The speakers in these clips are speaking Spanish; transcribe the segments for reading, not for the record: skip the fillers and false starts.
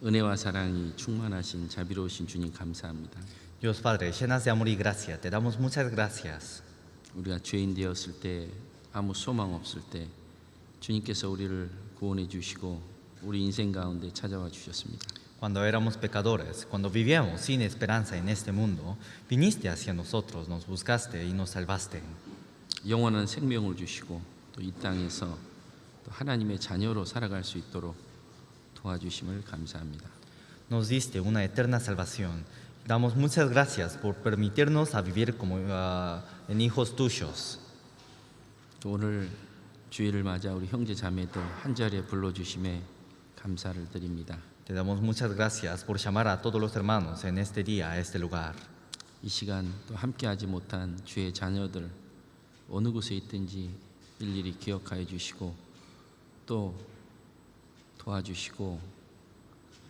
은혜와 사랑이 충만하신 자비로우신 주님 감사합니다. Dios Padre, llenas de amor y gracia, te damos muchas gracias. 우리가 죄인 되었을 때 아무 소망 없을 때 주님께서 우리를 구원해 주시고 우리 인생 가운데 찾아와 주셨습니다. Cuando éramos pecadores, cuando vivíamos sin esperanza en este mundo, viniste hacia nosotros, nos buscaste y nos salvaste. 영원한 생명을 주시고 또 이 땅에서 또 하나님의 자녀로 살아갈 수 있도록 도와주심을 감사합니다. Nos diste una eterna salvación. Damos muchas gracias por permitirnos a vivir como en hijos tuyos. 또 오늘 주일을 맞아 우리 형제 자매들 한 자리에 불러주심에 감사를 드립니다. Te damos muchas gracias por llamar a todos los hermanos en este día, a este lugar. 이 시간 또 함께하지 못한 주의 자녀들 어느 곳에 있든지 일일이 기억하여 주시고 또 도와주시고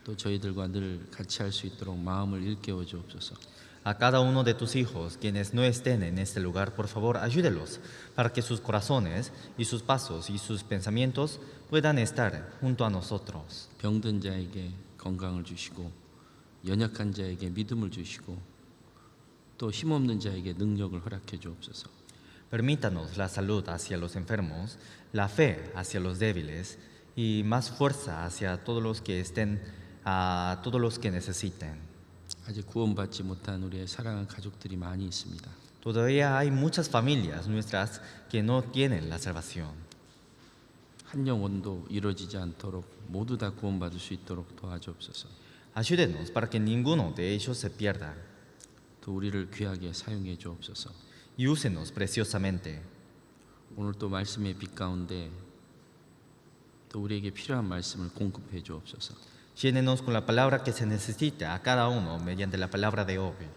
또 저희들과 늘 같이 할 수 있도록 마음을 일깨워 주옵소서. A cada uno de tus hijos, quienes no estén en este lugar, por favor, ayúdelos para que sus corazones y sus pasos y sus pensamientos puedan estar junto a nosotros. 병든 자에게 건강을 주시고 연약한 자에게 믿음을 주시고 또 힘없는 자에게 능력을 허락해 주옵소서. Permítanos la salud hacia los enfermos, la fe hacia los débiles y más fuerza hacia todos los que estén, a todos los que necesiten. 아직 구원받지 못한 우리의 사랑하는 가족들이 많이 있습니다. Todavía hay muchas familias nuestras que no tienen la salvación. 한 영혼도 이루어지지 않도록 모두 다 구원받을 수 있도록 도와주옵소서. Ayúdenos para que ninguno de ellos se pierda 또 우리를 귀하게 사용해 주옵소서. y úsenos preciosamente. 오늘 또 말씀의 빛 가운데 또 우리에게 필요한 말씀을 공급해 주옵소서. Llénenos con la palabra que se necesita a cada uno mediante la palabra de hoy.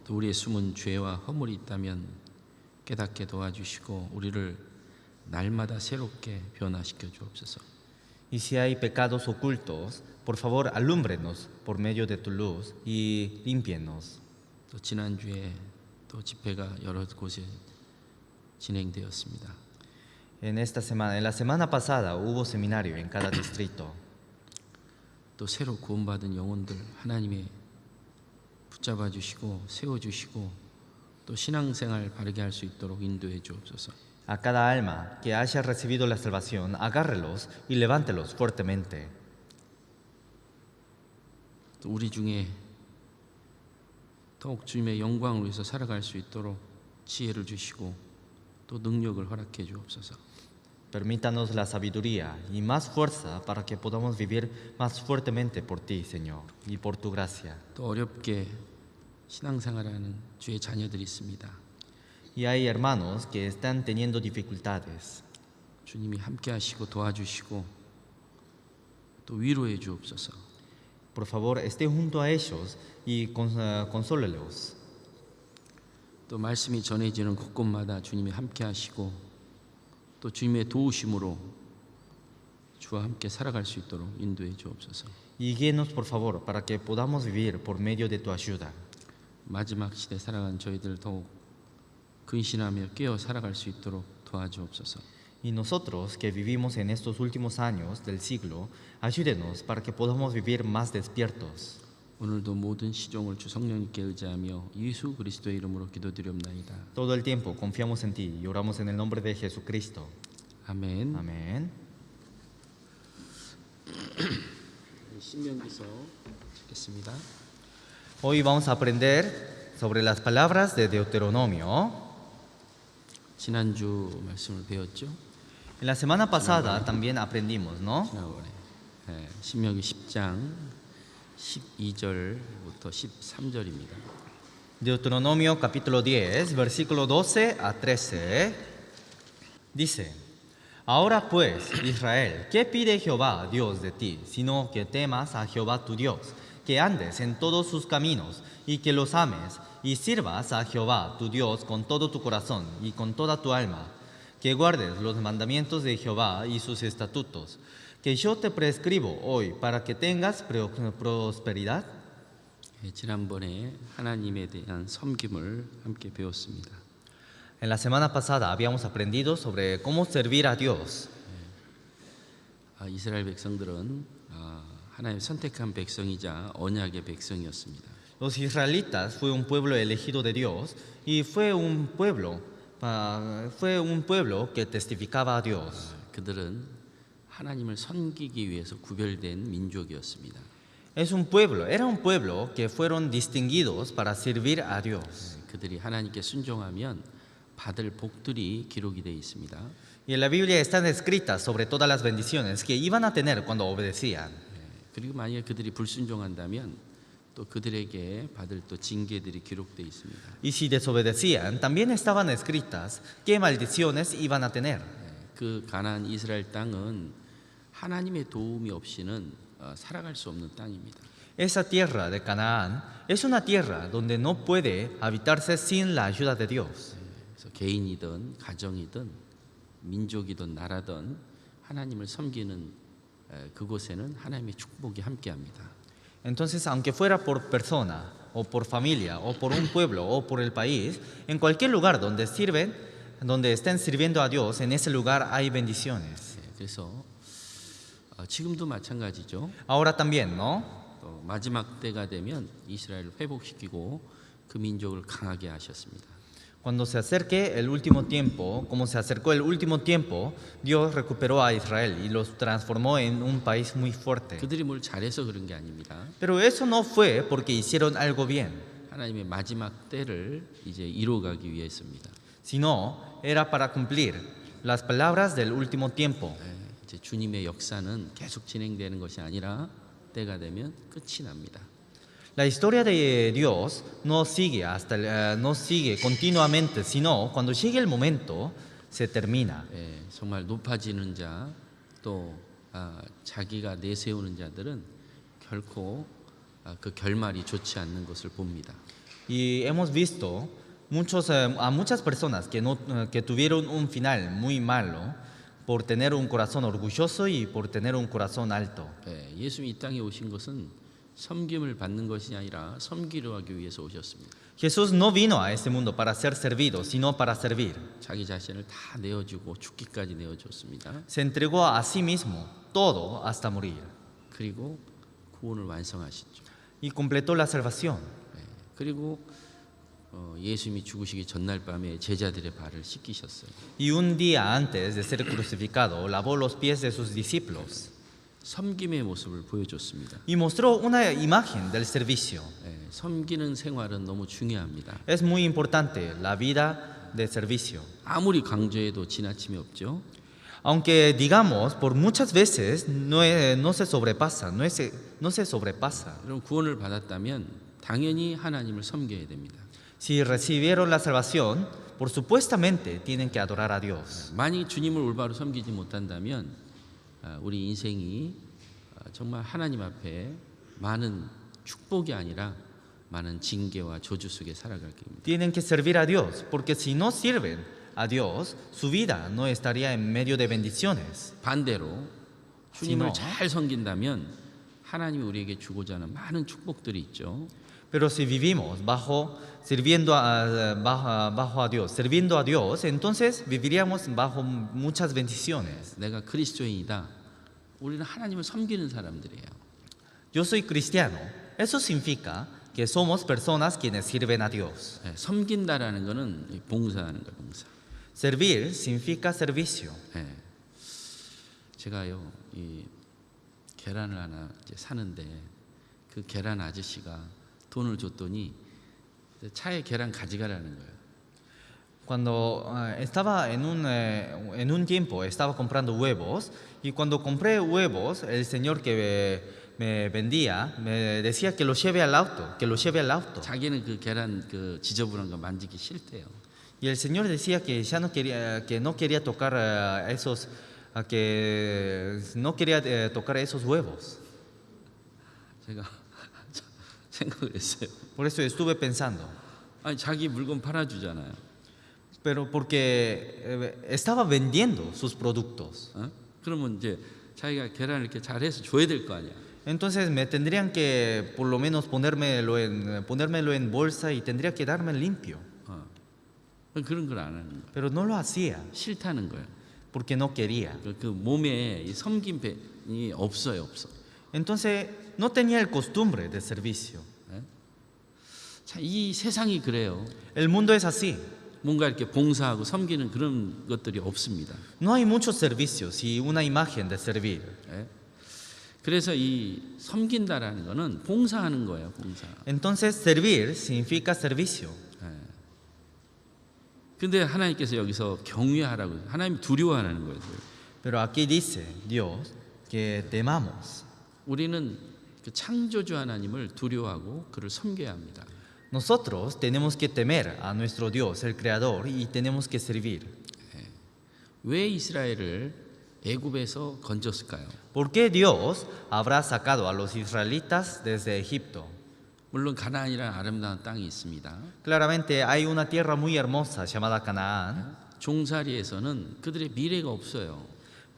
또 우리의 숨은 죄와 허물이 있다면 깨닫게 도와주시고 우리를 날마다 새롭게 변화시켜 주옵소서. Y si hay pecados ocultos, por favor, alúmbrenos por medio de tu luz y límpienos. 또 지난주에 또 집회가 여러 곳에 진행되었습니다. En la semana pasada hubo seminario en cada distrito. 또 새로 구원받은 영혼들 하나님의 붙잡아 주시고 세워 주시고 또 신앙생활 바르게 할 수 있도록 인도해 주옵소서. A cada alma que haya recibido la salvación, agárrelos y levántelos fuertemente. 또 우리 중에 더욱 주님의 영광을 위해서 살아갈 수 있도록 지혜를 주시고 또 능력을 허락해 주옵소서. Permítanos la sabiduría y más fuerza para que podamos vivir más fuertemente por ti, Señor, y por tu gracia. 또 어렵게 신앙생활하는 주의 자녀들이 있습니다. Y hay hermanos que están teniendo dificultades. 주님이 함께 하시고 도와주시고 또 위로해 주옵소서. Por favor, esté junto a ellos y consólelos. 또 말씀이 전해지는 곳곳마다 주님이 함께 하시고 또 주님의 도우심으로 주와 함께 살아갈 수 있도록 인도해 주옵소서. Y guíenos, por favor, para que podamos vivir por medio de tu ayuda. 마지막 시대 살아간 저희들 더욱 근신하며 깨어 살아갈 수 있도록 도와주옵소서. Y nosotros que vivimos en estos últimos años del siglo, ayúdenos para que podamos vivir más despiertos. 오늘도 모든 시종을 주 성령님께 의지하며 예수 그리스도의 이름으로 기도드리옵나이다. Todo el tiempo confiamos en ti y oramos en el nombre de Jesucristo. 아멘. Amén. 신명기서 읽겠습니다. Hoy vamos a aprender sobre las palabras de Deuteronomio. 지난주 말씀을 배웠죠? En la semana pasada también aprendimos, ¿no? 지난번에 신명기 10장 12절부터 13절입니다. Deuteronomio capítulo 10, versículo 12 a 13. Dice: Ahora pues, Israel, ¿qué pide Jehová, Dios de ti, sino que temas a Jehová tu Dios, que andes en todos sus caminos y que los ames y sirvas a Jehová tu Dios con todo tu corazón y con toda tu alma, que guardes los mandamientos de Jehová y sus estatutos, que yo te prescribo hoy para que tengas prosperidad? 지난번에 하나님에 대한 섬김을 함께 배웠습니다. En la semana pasada habíamos aprendido sobre cómo servir a Dios. 이스라엘 백성들은 하나님 선택한 백성이자 언약의 백성이었습니다. Los israelitas fue un pueblo elegido de Dios y fue un pueblo que testificaba a Dios. 그들은 하나님을 섬기기 위해서 구별된 민족이었습니다. Era un pueblo que fueron distinguidos para servir a Dios. 그들이 하나님께 순종하면 받을 복들이 기록이 되어 있습니다. Y en la Biblia están escritas sobre todas las bendiciones que iban a tener cuando obedecían. 그리고 만약에 그들이 불순종한다면 또 그들에게 받을 또 징계들이 기록되어 있습니다. Y si desobedecían, también estaban escritas qué maldiciones iban a tener. 그 가나안 이스라엘 땅은 하나님의 도움이 없이는 살아갈 수 없는 땅입니다. Esa tierra de Canaán es una tierra donde no puede habitarse sin la ayuda de Dios. 그래서 개인이든 가정이든 민족이든 나라든 하나님을 섬기는 그곳에는 하나님의 축복이 함께합니다. Entonces, aunque fuera por persona, o por familia, o por un pueblo, o por el país, en cualquier lugar donde estén sirviendo a Dios, en ese lugar hay bendiciones. 그래서 지금도 마찬가지죠. Ahora también, ¿no? 또 마지막 때가 되면 이스라엘을 회복시키고 그 민족을 강하게 하셨습니다. Cuando se acerque el último tiempo, como se acercó el último tiempo, Dios recuperó a Israel y los transformó en un país muy fuerte. 그들이 뭘 잘해서 그런 게 아닙니다. Pero eso no fue porque hicieron algo bien, 하나님의 마지막 때를 이제 이루어가기 위해서입니다. sino era para cumplir las palabras del último tiempo. 이제 주님의 역사는 계속 진행되는 것이 아니라 때가 되면 끝이 납니다. La historia de Dios no sigue continuamente, sino cuando llegue el momento se termina. 정말 높아지는 자, 또 자기가 내세우는 자들은 결코 그 결말이 좋지 않는 것을 봅니다. Y hemos visto a muchas personas que tuvieron un final muy malo por tener un corazón orgulloso y por tener un corazón alto. 예수님이 이 땅에 오신 것은 섬김을 받는 것이 아니라 섬기려 하기 위해서 오셨습니다. Jesús no vino a este mundo para ser servido, sino para servir. 자기 자신을 다 내어주고 죽기까지 내어줬습니다. Se entregó a sí mismo todo hasta morir 그리고 구원을 완성하셨죠. y completó la salvación. 그리고 예수님이 죽으시기 전날 밤에 제자들의 발을 씻기셨어요. Y un día antes de ser crucificado, lavó los pies de sus discípulos 섬김의 모습을 보여줬습니다. y mostró una imagen del servicio. 섬기는 생활은 너무 중요합니다. Es muy importante la vida de servicio. 아무리 강조해도 지나침이 없죠. Aunque digamos por muchas veces no se sobrepasa. 그럼 구원을 받았다면 당연히 하나님을 섬겨야 됩니다. Si recibieron la salvación, por supuestamente tienen que adorar a Dios. 만약 주님을 올바로 섬기지 못한다면 우리 인생이 정말 하나님 앞에 많은 축복이 아니라 많은 징계와 저주 속에 살아갈 겁니다. Tienen que servir a Dios, porque si no sirven a Dios, su vida no estaría en medio de bendiciones. 반대로 주님을 no. 잘 섬긴다면 하나님이 우리에게 주고자 하는 많은 축복들이 있죠. Pero si vivimos sirviendo a Dios, entonces viviríamos bajo muchas bendiciones. 내가 그리스도인이다. 우리는 하나님을 섬기는 사람들이에요. Yo soy cristiano. Eso significa que somos personas quienes sirven a Dios. 섬긴다라는 거는 봉사하는 거예요, 봉사. Servir significa servicio. 제가요, 이 계란을 하나 이제 사는데 그 계란 아저씨가 돈을 줬더니 차에 계란 가져가라는 거예요. Cuando estaba en un tiempo estaba comprando huevos y cuando compré huevos el señor que me vendía me decía que lo lleve al auto. 자기는 그 계란 그 지저분한 거 만지기 싫대요. Y el señor decía que ya no quería tocar tocar esos huevos. 제가 생각을 했어요. Por eso estuve pensando. 아니 자기 물건 팔아주잖아요. Pero porque estaba vendiendo sus productos. 그러면 이제 자기가 계란을 이렇게 잘해서 줘야 될 거 아니야. Entonces me tendrían que por lo menos ponérmelo en bolsa y tendría que darme limpio. 그런 걸 안 하는 거예요. Pero no lo hacía 싫다는 거예요. porque no quería. 그 몸에 이 섬김이 없어요, 없어. Entonces no tenía el costumbre de servicio. 자, 이 세상이 그래요. El mundo es así. 뭔가 이렇게 봉사하고 섬기는 그런 것들이 없습니다. No hay muchos servicios y una imagen de servir. 예? 그래서 이 섬긴다라는 거는 봉사하는 거예요, 봉사. Entonces servir significa servicio. 근데 하나님께서 여기서 경외하라고 해요. 하나님 두려워하는 거예요. Pero aquí dice Dios que temamos. 우리는 그 창조주 하나님을 두려워하고 그를 섬겨야 합니다. Nosotros tenemos que temer a nuestro Dios, el Creador, y tenemos que servir. 왜 이스라엘을 애굽에서 건졌을까요? ¿Por qué Dios habrá sacado a los israelitas desde Egipto? 물론 가나안이라는 아름다운 땅이 있습니다. Claramente hay una tierra muy hermosa llamada Canaán, 종살이에서는 그들의 미래가 없어요.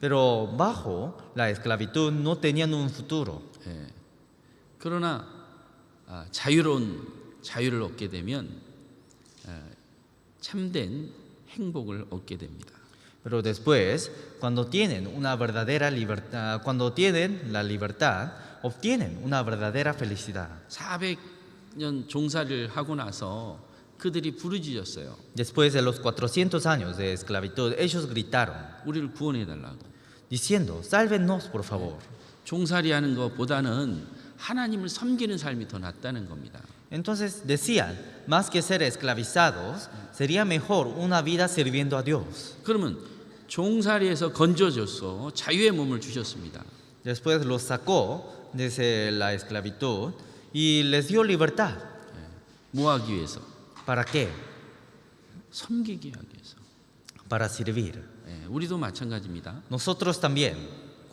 pero bajo la esclavitud no tenían un futuro. 그러나 자유를 얻게 되면 참된 행복을 얻게 됩니다. Pero después, cuando tienen una verdadera libertad, cuando tienen la libertad, obtienen una verdadera felicidad. 400년 종살이를 하고 나서 그들이 부르짖었어요. Después de los 400 años de esclavitud, ellos gritaron, 우리를 구원해 달라고. diciendo, sálvenos por favor. 종살이하는 것보다는 하나님을 섬기는 삶이 더 낫다는 겁니다. Entonces decían, más que ser esclavizados, sería mejor una vida sirviendo a Dios. 그러면 종살이에서 건져줘서 자유의 몸을 주셨습니다. Después los sacó desde la esclavitud y les dio libertad. 뭐 하기 위해서? ¿Para qué? 섬기기 하기 위해서. Para servir. 우리도 마찬가지입니다. Nosotros también,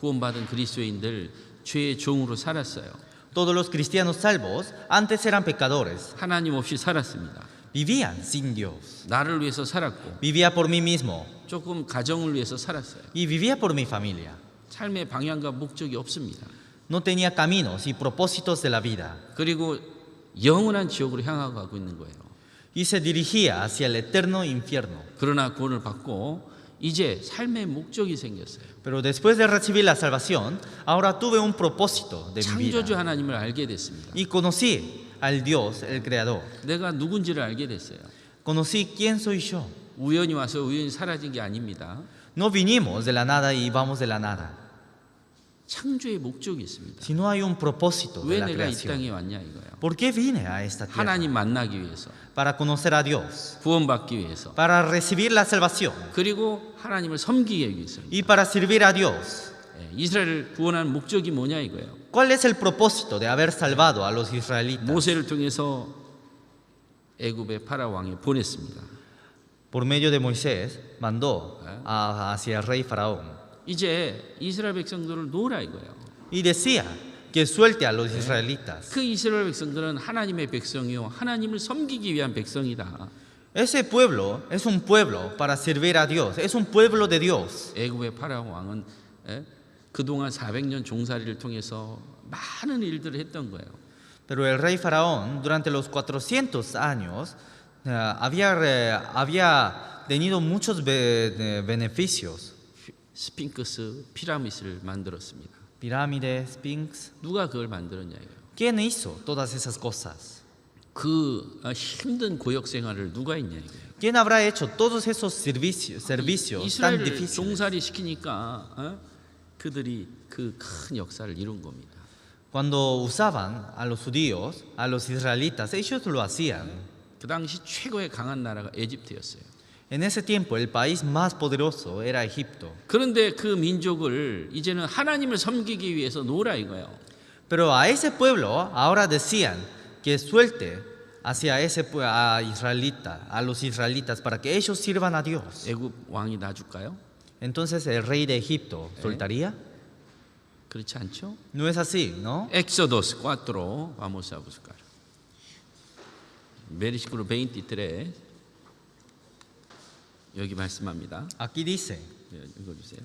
구원받은 그리스도인들 죄의 종으로 살았어요. todos los cristianos salvos, antes eran pecadores, 하나님 없이 살았습니다. vivían sin Dios. 나를 위해서 살았고 Vivía por mí mismo 조금 가정을 위해서 살았어요. y vivía por mi familia. 삶의 방향과 목적이 없습니다. No tenía caminos y propósitos de la vida 그리고 영원한 지옥으로 향하고 가고 있는 거예요. y se dirigía hacia el eterno infierno. 그러나 구원을 받고 이제 삶의 목적이 생겼어요. Pero después de recibir la salvación, ahora tuve un propósito de mi 창조주 vida 하나님을 알게 됐습니다. y conocí al Dios, el Creador. 내가 누군지를 알게 됐어요. Conocí quién soy yo. 우연히 와서 우연히 사라진 게 아닙니다. No vinimos de la nada y vamos de la nada, 창조의 목적이 있습니다. sino hay un propósito de 왜 la 내가 이 creación. 땅에 왔냐 이거예요. ¿Por qué vine a esta tierra? 하나님 만나기 위해서, Para conocer a Dios, 구원받기 위해서, para recibir la salvación 그리고 하나님을 섬기기 위해서. y para servir a Dios. 이스라엘을 구원한 목적이 뭐냐 이거예요. ¿Cuál es el propósito de haber salvado a los israelitas? 모세를 통해서 애굽의 파라 왕에 보냈습니다. Por medio de Moisés mandó hacia el rey Faraón 이제 이스라엘 백성들을 놓으라 이거예요. y decía que suelte a los israelitas. 그 이스라엘 백성들은 하나님의 백성이요 하나님을 섬기기 위한 백성이다. Ese pueblo es un pueblo para servir a Dios, es un pueblo de Dios. 애굽의 파라 왕은 그동안 400년 종살이를 통해서 많은 일들을 했던 거예요. Pero el rey Faraón durante los 400 años había tenido muchos beneficios. 스핑크스 피라미드를 만들었습니다. Pirámide, Sphinx. 누가 그걸 만들었냐 이거예요. ¿Quién hizo todas esas cosas? 그 힘든 고역 생활을 누가 했냐 이거예요. ¿Quién habrá hecho todos esos servicios tan 이스라엘을 difíciles? 종살이 시키니까 그들이 그 큰 역사를 이룬 겁니다. Cuando usaban a los judíos, a los israelitas, ellos lo hacían. 그 당시 최고의 강한 나라가 에집트였어요. En ese tiempo el país más poderoso era Egipto. 그런데 그 민족을 이제는 하나님을 섬기기 위해서 놓으라 이거예요. Pero a ese pueblo ahora decían que suelte hacia a los israelitas para que ellos sirvan a Dios. 애굽 왕이 놔줄까요? Entonces el rey de Egipto soltaría. 그렇지 않죠? No es así, ¿no? Éxodos 4, vamos a buscar. Versículo 23. 여기 말씀합니다. Aquí dice, 읽어주세요.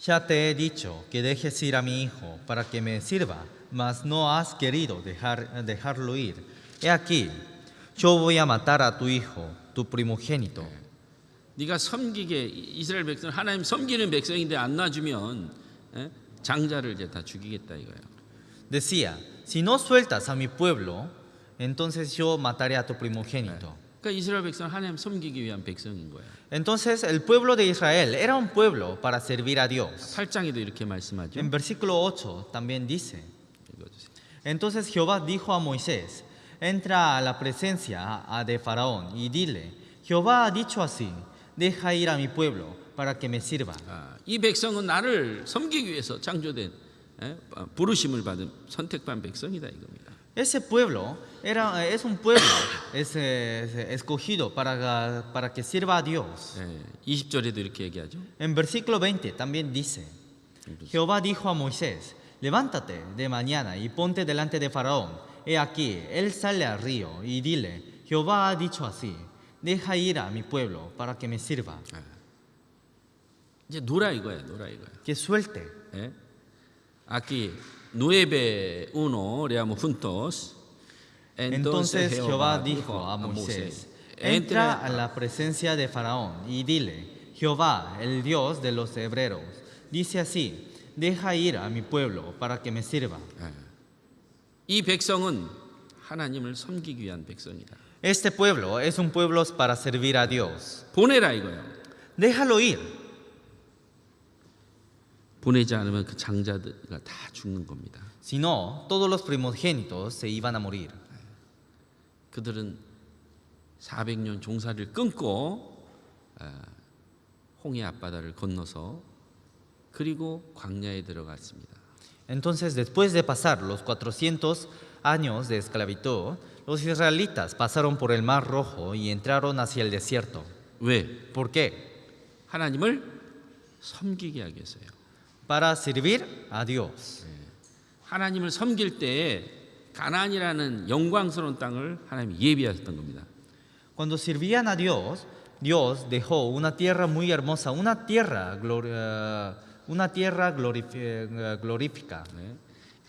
ya te he dicho que dejes ir a mi hijo para que me sirva, mas no has querido dejarlo ir. He aquí, yo voy a matar a tu hijo, tu primogénito. 네가 섬기게 이스라엘 백성 하나님 섬기는 백성인데 안 놔주면 장자를 이제 다 죽이겠다 이거예요. decía, si no sueltas a mi pueblo, entonces yo mataré a tu primogénito. 그러니까 이스라엘 백성은 하나님 섬기기 위한 백성인 거예요. Entonces el pueblo de Israel era un pueblo para servir a Dios. 8장에도 이렇게 말씀하죠. En versículo 8 también dice, 읽어주세요. entonces Jehová dijo a Moisés, entra a la presencia de Faraón y dile, Jehová ha dicho así, deja ir a mi pueblo para que me sirva. 이 백성은 나를 섬기기 위해서 창조된 부르심을 받은 선택받은 백성이다 이겁니다. Ese pueblo es un pueblo escogido para que sirva a Dios. 20절에도 이렇게 얘기하죠. En versículo 20 también dice, Jehová dijo a Moisés, levántate de mañana y ponte delante de Faraón. He aquí, él sale al río y dile, Jehová ha dicho así, deja ir a mi pueblo para que me sirva. 이제 놀아 이거야, 놀아 이거야. Que suelte. Aquí 9:1 leamos juntos. Entonces Jehová dijo a Moisés, entra a la presencia de Faraón y dile, Jehová, el Dios de los hebreos, dice así, deja ir a mi pueblo para que me sirva. 이 백성은 하나님을 섬기기 위한 백성이다. Este pueblo es un pueblo para servir a Dios. 보내라 이거야. Déjalo ir. 보내지 않으면 그 장자들가 다 죽는 겁니다. Si no, todos los primogénitos se iban a morir. 그들은 400년 종살이를 끊고 홍해 앞바다를 건너서 그리고 광야에 들어갔습니다. Entonces, después de pasar los 400 años de esclavitud, los israelitas pasaron por el Mar Rojo y entraron hacia el desierto. 왜? ¿Por qué? 하나님을 섬기게 하기 위해서요. Para servir a Dios. 하나님을 섬길 때에 가나안이라는 영광스러운 땅을 하나님이 예비하셨던 겁니다. Cuando servían a Dios, Dios dejó una tierra muy hermosa, una tierra glorífica.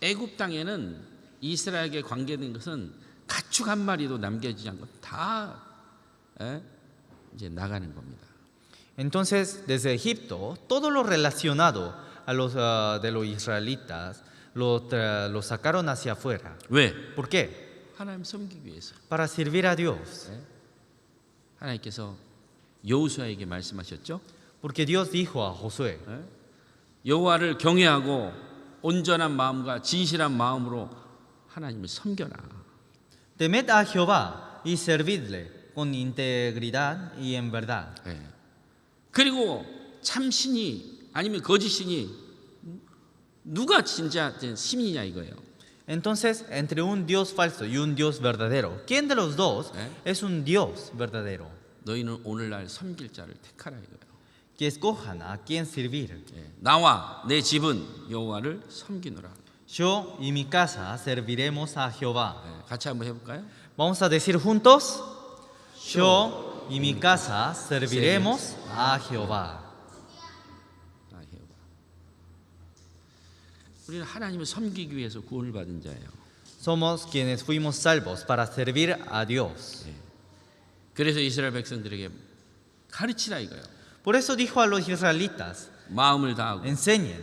애굽 땅에는 이스라엘에게 관계된 것은 가축 한 마리도 남겨지지 않고 다 이제 나가는 겁니다. Entonces, desde Egipto, todo lo relacionado a los de los israelitas lo sacaron hacia afuera. 왜? ¿Por qué? 하나님 섬기기 위해서. Para servir a Dios. 하나님께서 여호수아에게 말씀하셨죠. Porque Dios dijo a Josué, 여호와를 경외하고 온전한 마음과 진실한 마음으로 하나님을 섬겨라. temed a Jehová y servidle con integridad y en verdad. 그리고 참신이 아니면 거짓신이 누가 진짜 신이냐 이거예요. Entonces, entre un Dios falso y un Dios verdadero, ¿quién de los dos es un Dios verdadero? 너희는 오늘날 섬길 자를 택하라 이거예요. Que escojan a quién servir. 나와 내 집은 여호와를 섬기노라. Yo y mi casa serviremos a Jehová. 같이 한번 해볼까요? Vamos a decir juntos, yo y mi casa serviremos a Jehová. 우리는 하나님을 섬기기 위해서 구원을 받은 자예요. Somos quienes fuimos salvos para servir a Dios. 그래서 이스라엘 백성들에게 가르치라 이거예요. Por eso dijo a los israelitas, 마음을 다하고 enseñen,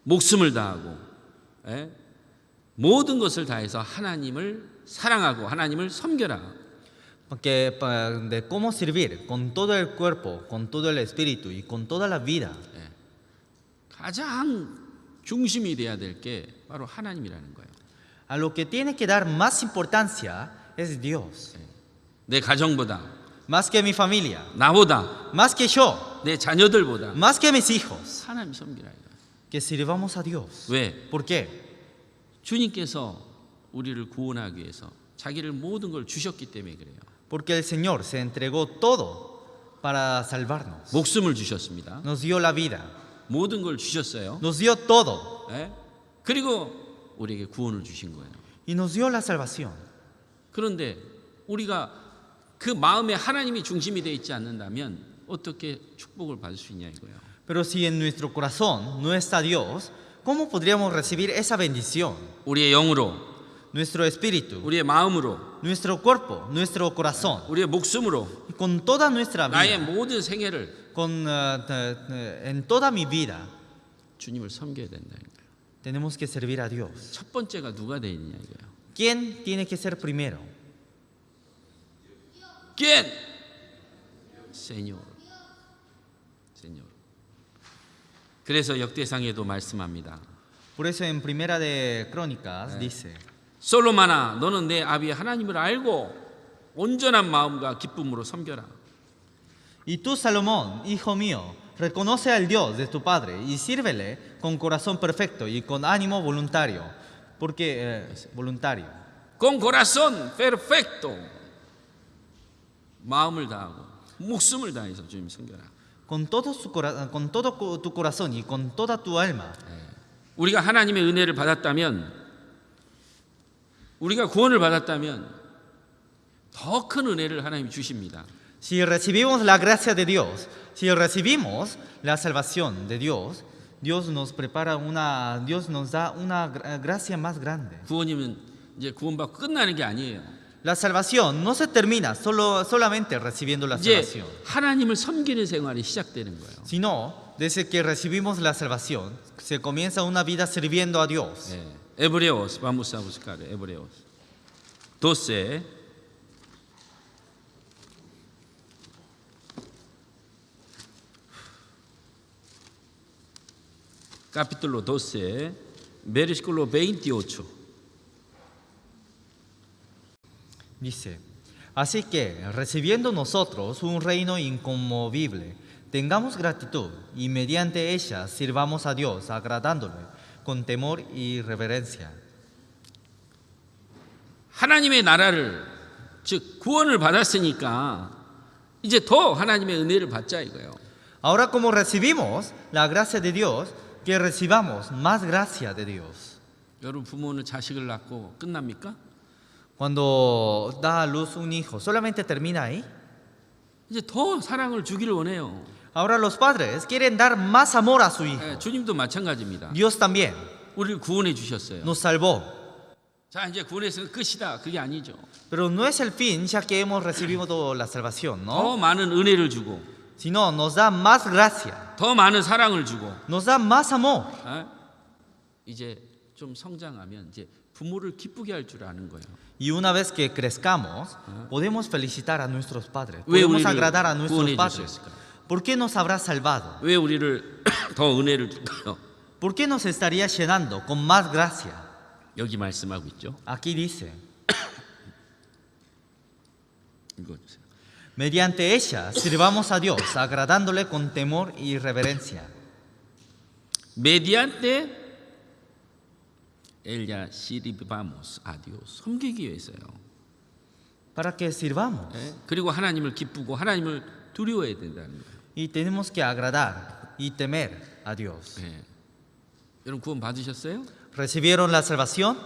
목숨을 다하고 모든 것을 다해서 하나님을 사랑하고 하나님을 섬겨라. de cómo servir con todo el cuerpo, con todo el espíritu y con toda la vida. 가장 중심이 돼야 될 게 바로 하나님이라는 거예요. A lo que tiene que dar más importancia es Dios. 내 가정보다, Más que mi familia, 나보다, más que yo, 내 자녀들보다 más que mis hijos. 하나님 섬기라 이거예요. Que sirvamos a Dios. 왜? ¿Por qué? 주님께서 우리를 구원하기 위해서 자기를 모든 걸 주셨기 때문에 그래요. Porque el Señor se entregó todo para salvarnos. 목숨을 주셨습니다. Nos dio la vida, 모든 걸 주셨어요. nos dio todo 그리고 우리에게 구원을 주신 거예요. y nos dio la salvación. 그런데 우리가 그 마음에 하나님이 중심이 되어 있지 않는다면 어떻게 축복을 받을 수 있냐 이거예요. Pero si en nuestro corazón no está Dios, ¿cómo podríamos recibir esa bendición? 우리의 영으로, Nuestro espíritu, 우리의 마음으로, nuestro cuerpo, nuestro corazón, 우리의 목숨으로 y con toda nuestra 나의 vida, 모든 생애를 en toda mi vida, 주님을 섬겨야 된다는 거예요. tenemos que servir a Dios. 첫 번째가 누가 되느냐 이거예요. ¿Quién tiene que ser primero? ¿Quién? Señor. Señor. 그래서 역대상에도 말씀합니다. Por eso en Primera de Crónicas dice: 솔로몬아, 너는 내 아비 하나님을 알고 온전한 마음과 기쁨으로 섬겨라. Y tú, Salomón, hijo mío, reconoce al Dios de tu padre y sírvele con corazón perfecto y con ánimo voluntario, porque voluntario. Con corazón perfecto. 마음을 다하고 목숨을 다해서 주님 섬겨라. Con todo tu corazón y con toda tu alma. 우리가 하나님의 은혜를 받았다면, 우리가 구원을 받았다면 더 큰 은혜를 하나님이 주십니다. Si recibimos la gracia de Dios, si recibimos la salvación de Dios, Dios nos da una gracia más grande. 구원이면 이제 구원받고 끝나는 게 아니에요. La salvación no se termina solamente recibiendo la 이제 salvación, 하나님을 섬기는 생활이 시작되는 거예요. sino desde que recibimos la salvación se comienza una vida sirviendo a Dios. Hebreos, vamos a buscar Hebreos 12. Capítulo 12, versículo 28. Dice: así que, recibiendo nosotros un reino inconmovible, tengamos gratitud y mediante ella sirvamos a Dios, agradándole con temor y reverencia. 하나님의 나라를, 즉 구원을 받았으니까 이제 더 하나님의 은혜를 받자 이거예요. Ahora, como recibimos la gracia de Dios, que recibamos más gracia de Dios. 여러분 부모는 자식을 낳고 끝납니까? Cuando da a luz un hijo, ¿solamente termina ahí? 이제 더 사랑을 주기를 원해요. Ahora los padres quieren dar más amor a su hijo. 주님도 마찬가지입니다. Dios también 우리를 구원해 주셨어요. nos salvó. 자, 이제 구원해서 끝이다. 그게 아니죠. Pero no es el fin, ya que hemos recibido la salvación, 더 ¿no? 많은 은혜를 주고, Sino nos da más gracia, 더 많은 사랑을 주고. nos da más amor. 이제 좀 성장하면 이제 부모를 기쁘게 할 줄 아는 거예요. Y una vez que crezcamos, podemos felicitar a nuestros padres, 왜 podemos 우리를 agradar a nuestros 구원해 padres. 주셨을까? ¿Por qué nos habrá salvado? 왜 우리를 더 은혜를 줄까요? ¿Por qué nos estaría llenando con más gracia? 여기 말씀하고 있죠. Aquí dice: 읽어주세요. mediante ella sirvamos a Dios, agradándole con temor y reverencia. mediante ella sirvamos a Dios. 섬기기 위해서요. Para que sirvamos. 그리고 하나님을 기쁘고 하나님을 두려워해야 된다는 거예요. Y tenemos que agradar y temer a Dios. 여러분 구원 받으셨어요? ¿Recibieron la salvación?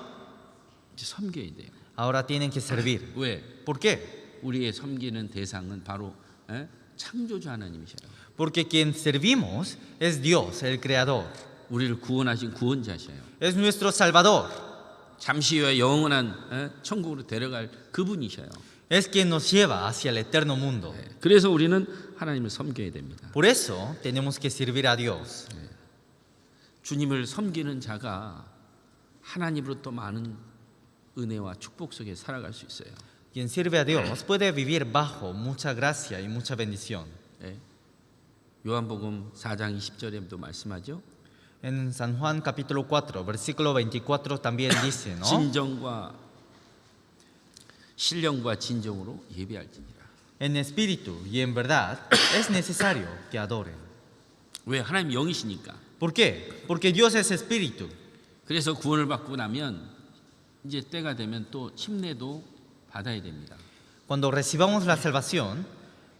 이제 섬겨야 돼요. Ahora tienen que servir. 왜? ¿Por qué? 우리의 섬기는 대상은 바로 창조주 하나님이셔요. Porque quien servimos es Dios, el Creador. 우리를 구원하신 구원자셔요. Es nuestro Salvador. 잠시 후에 영원한 천국으로 데려갈 그분이셔요. Es quien nos lleva hacia el eterno mundo. 그래서 우리는 하나님을 섬겨야 됩니다. Por eso tenemos que servir a Dios. 주님을 섬기는 자가 하나님으로부터 많은 은혜와 축복 속에 살아갈 수 있어요. Quien sirve a Dios puede vivir bajo mucha gracia y mucha bendición. 요한복음 4장 20절에도 말씀하죠. En San Juan capítulo 4, versículo 24 también dice, ¿no? 진정과 신령과 진정으로 예배할지니라. En espíritu y en verdad es necesario que adoren. 왜? 하나님 영이시니까. ¿Por qué? Porque Dios es espíritu. 그래서 구원을 받고 나면 이제 때가 되면 또 침례도 받아야 됩니다. Cuando recibamos la salvación,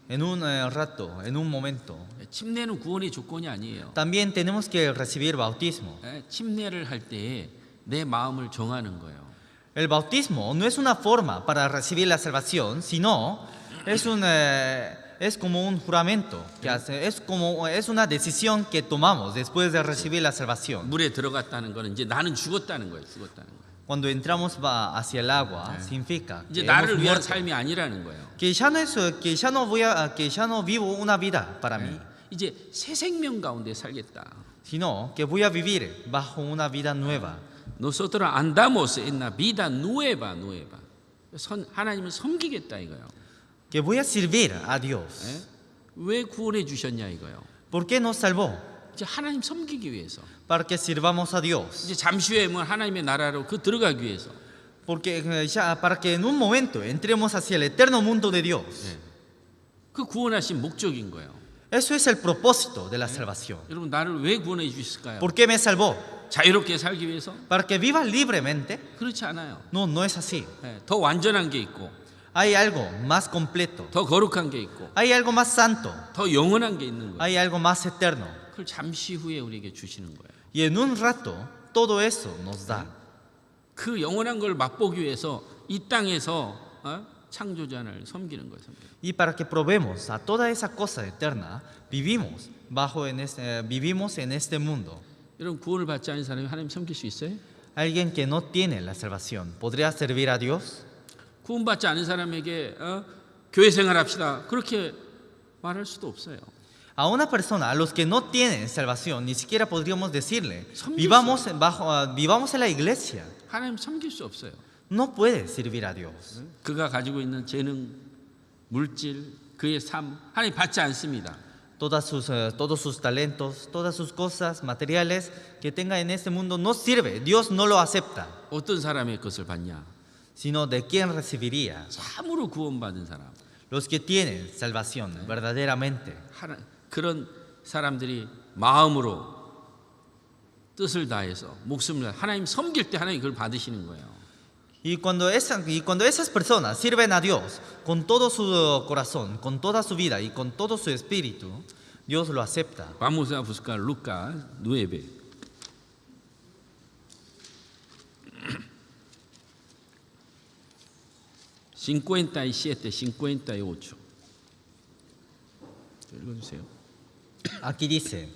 en un rato, en un momento, 침례는 구원의 조건이 아니에요. también tenemos que recibir bautismo. 침례를 할 때에 내 마음을 정하는 거예요. El bautismo no es una forma para recibir la salvación, sino es como un juramento, es una decisión que tomamos después de recibir la salvación. 물에 들어갔다는 거는 이제 나는 죽었다는 거예요. 죽었다는 거예요. Cuando entramos hacia el agua, significa 이제 que 나를 hemos 위한 muerto, 삶이 아니라는 거예요. que ya no vivo una vida para mí, 이제 새 생명 가운데 살겠다. sino que voy a vivir bajo una vida nueva. Nosotros andamos en la vida nueva, nueva. 하나님을 섬기겠다 이거요. Que voy a servir a Dios. 예? 왜 구원해 주셨냐 이거요. ¿Por qué nos salvó? 이제 하나님 섬기기 위해서. Para que sirvamos a Dios. 이제 잠시 후에 뭐 하나님의 나라로 그 들어가기 위해서. Porque ya para que en un momento entremos hacia el eterno mundo de Dios. 그 구원하신 목적인 거예요. Eso es el propósito de la salvación. 여러분 나를 왜 구원해 주셨을까요? ¿Por qué me salvó? 자유롭게 살기 위해서? ¿Para que viva libremente? 그렇지 않아요. No, no es así. 예, 더 완전한 게 있고, Hay algo más completo. 더 거룩한 게 있고, Hay algo más santo. 더 영원한 게 있는 거예요. Hay algo más eterno. 그걸 잠시 후에 우리에게 주시는 거예요. Y en un rato todo eso nos da. 그 영원한 걸 맛보기 위해서 이 땅에서 창조자를 섬기는 거예요. 섬기는. Y para que probemos a toda esa cosa eterna, vivimos en este mundo. 여러분 구원을 받지 않은 사람이 하나님 섬길 수 있어요? Alguien que no tiene la salvación, ¿podría servir a Dios? 구원받지 않은 사람에게 교회 생활합시다 그렇게 말할 수도 없어요. A una persona, a los que no tienen salvación, ni siquiera podríamos decirle, 섬길 vivamos en la iglesia. 하나님 섬길 수 없어요. No puede servir a Dios. 그가 가지고 있는 재능, 물질, 그의 삶 하나님 받지 않습니다. Todos sus talentos, todas sus cosas materiales que tenga en este mundo no sirve. Dios no lo acepta. 어떤 사람의 것을 받냐? Sino de quién recibiría. 참으로 구원받은 사람. Los que tienen salvación verdaderamente. 그런 사람들이 마음으로 뜻을 다해서 목숨을 다해 하나님 섬길 때 하나님 그걸 받으시는 거예요. Y cuando esas personas sirven a Dios con todo su corazón, con toda su vida y con todo su espíritu, Dios lo acepta. Vamos a buscar Lucas 9. (57, 58) 읽어주세요. Aquí dice,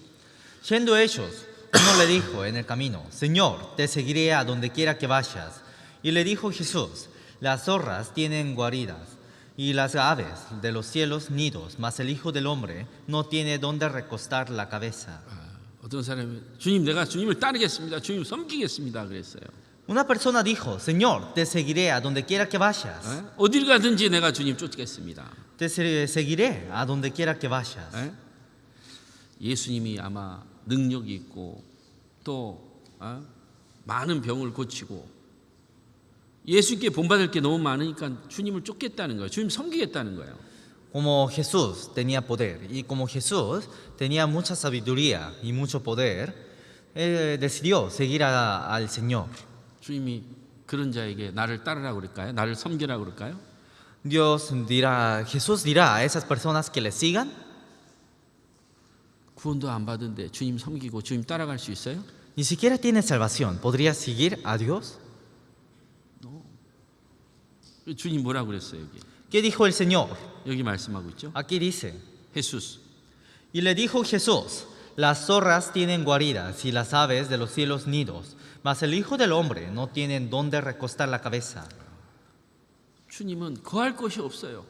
yendo ellos, uno le dijo en el camino, Señor, te seguiré a donde quiera que vayas. Y le dijo Jesús, las zorras tienen guaridas y las aves de los cielos nidos, mas el Hijo del Hombre no tiene donde recostar la cabeza. 어떤 사람이 주님 내가 주님을 따르겠습니다. 주님 섬기겠습니다. 그랬어요. Una persona dijo, Señor, te seguiré a donde quiera que vayas. 어딜 가든지 내가 주님 쫓겠습니다. Te seguiré a donde quiera que vayas. 예수님이 아마 능력이 있고 또 많은 병을 고치고 예수님께 본받을 게 너무 많으니까 주님을 쫓겠다는 거예요. 주님 섬기겠다는 거예요. Como Jesús tenía poder y como Jesús tenía mucha sabiduría y mucho poder, decidió seguir al Señor. 주님이 그런 자에게 나를 따르라고 그럴까요? 나를 섬기라고 그럴까요? Jesús dirá a esas personas que le sigan. 구원도 안 받은데 주님 섬기고 주님 따라갈 수 있어요? Ni siquiera tiene salvación. ¿Podría seguir a Dios? 주님 뭐라고 그랬어요 여기? ¿Qué dijo el Señor? 여기 말씀하고 있죠. Aquí dice, Jesús. y le dijo Jesús, las zorras tienen guaridas y las aves de los cielos nidos, mas el Hijo del Hombre no tiene donde recostar la cabeza. 주님은 거할 곳이 없어요.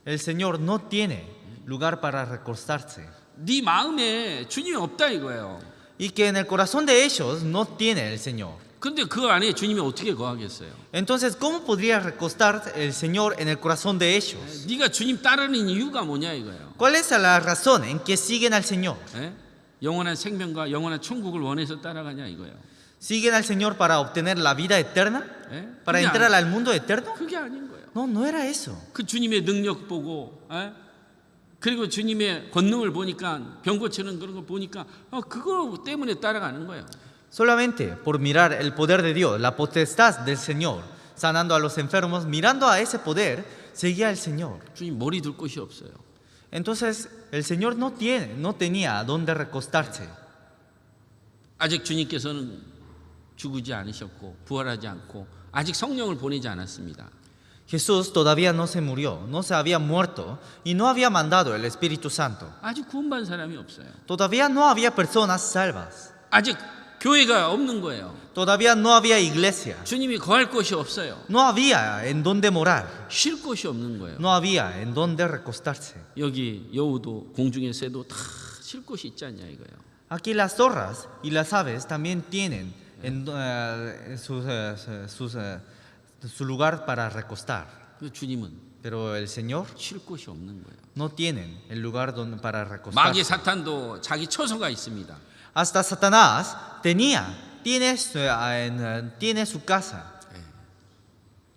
El Señor no tiene lugar para recostarse. 네 마음에 주님이 없다 이거예요. Y que en el corazón de ellos no tiene el Señor. 근데 그 안에 주님이 어떻게 거하겠어요? Entonces, ¿cómo podría recostar el Señor en el corazón de ellos? 네가 주님 따르는 이유가 뭐냐 이거예요. ¿Cuál es la razón en que siguen al Señor? 영원한 생명과 영원한 천국을 원해서 따라가냐 이거예요. ¿Siguen al Señor para obtener la vida eterna? ¿Para entrar al mundo eterno? 그게 아닌 거예요. No, no era eso. 그 주님의 능력 보고 그리고 주님의 권능을 보니까 병 고치는 그런 거 보니까 그거 때문에 따라가는 거예요. Solamente por mirar el poder de Dios, la potestad del Señor, sanando a los enfermos, mirando a ese poder, seguía al Señor. 주님 머리 둘 곳이 없어요. Entonces, el Señor no tenía dónde recostarse. 아직 주님께서는 죽지 않으셨고 부활하지 않고 아직 성령을 보내지 않았습니다. Jesús todavía no se murió, no se había muerto y no había mandado el Espíritu Santo. 아직 구원받은 사람이 없어요. Todavía no había personas salvas. 아직 교회가 없는 거예요. Todavía no había iglesia. 주님이 거할 곳이 없어요. No había en dónde morar. 쉴 곳이 없는 거예요. No había en dónde recostarse. 여기 여우도 공중의 새도 다 쉴 곳이 있지 않냐 이거예요. Aquí las zorras y las aves también tienen su lugar para recostar. 그 주님은 Pero el Señor 쉴 곳이 없는 거예요. no tiene el lugar para 마귀 recostar. 사탄도 자기 처소가 있습니다. Hasta Satanás tiene su casa.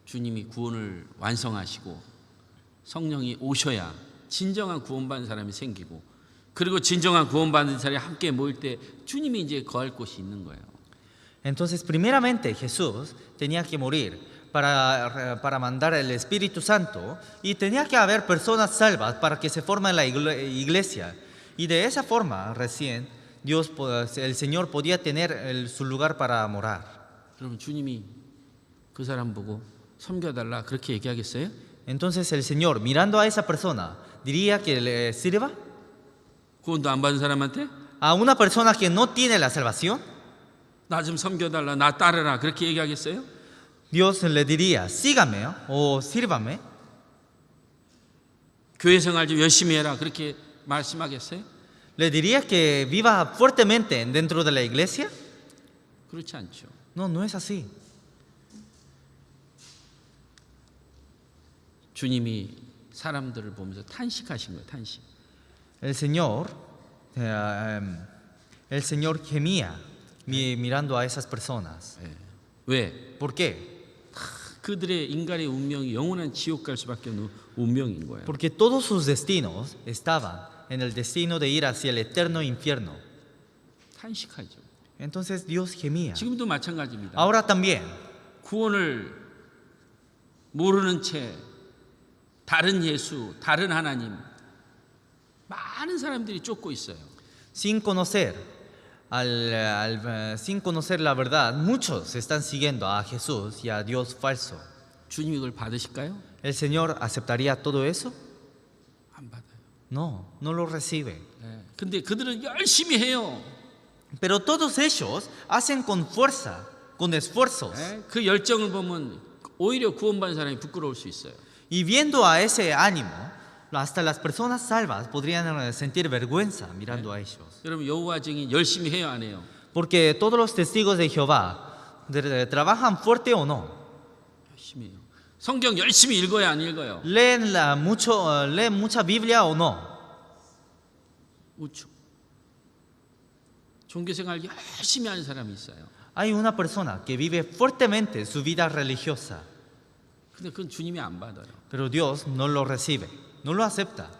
주님이 구원을 완성하시고 성령이 오셔야 진정한 구원받은 사람이 생기고, 그리고 진정한 구원받은 사람이 함께 모일 때 주님이 이제 거할 곳이 있는 거예요. Entonces, primeramente Jesús tenía que morir para mandar el Espíritu Santo, y tenía que haber personas salvas para que se forme la iglesia. Y de esa forma recién el Señor podía tener su lugar para morar. 그러면 주님이 그 사람 보고 섬겨달라 그렇게 얘기하겠어요? Entonces el Señor, mirando a esa persona, diría que le sirva 구원도 안 받은 사람한테 a una persona que no tiene la salvación. 나 좀 섬겨달라, 나 따르라 그렇게 얘기하겠어요? Dios le diría, sígame o sírvame. 교회 생활 좀 열심히 해라 그렇게 말씀하겠어요? ¿Le diría que viva fuertemente dentro de la iglesia? 그렇지 않죠. No, no es así. 주님이 사람들을 보면서 탄식하신 거예요. 탄식. El Señor gemía mirando a esas personas. 왜? ¿Por qué? 그들의 인간의 운명이 영원한 지옥 갈 수밖에 없는 운명인 거예요. Porque todos sus destinos estaban en el destino de ir hacia el eterno infierno. 탄식하죠. Entonces Dios gemía. 지금도 마찬가지입니다. Ahora también, 구원을 모르는 채 다른 예수, 다른 하나님, 많은 사람들이 쫓고 있어요. sin conocer la verdad, muchos están siguiendo a Jesús y a Dios falso. 주님이 그걸 받으실까요? ¿El Señor aceptaría todo eso? 안 받아요. No, no lo recibe. 근데 그들은 열심히 해요. Pero todos ellos hacen con fuerza, con esfuerzos. 그 열정을 보면 오히려 구원받은 사람이 부끄러울 수 있어요. Y viendo a ese ánimo, hasta las personas salvas podrían sentir vergüenza mirando a ellos. 여러분 여호와 증인 열심히 해요, 안 해요? Porque todos los testigos de Jehová trabajan fuerte o no. 열심히 해요. 성경 열심히 읽어야 안 읽어요? Leen mucha Biblia o no. 우측. 종교생활 열심히 하는 사람이 있어요. Hay una persona que vive fuertemente su vida religiosa, 근데 그건 주님이 안 받아요. pero Dios no lo recibe, no lo acepta.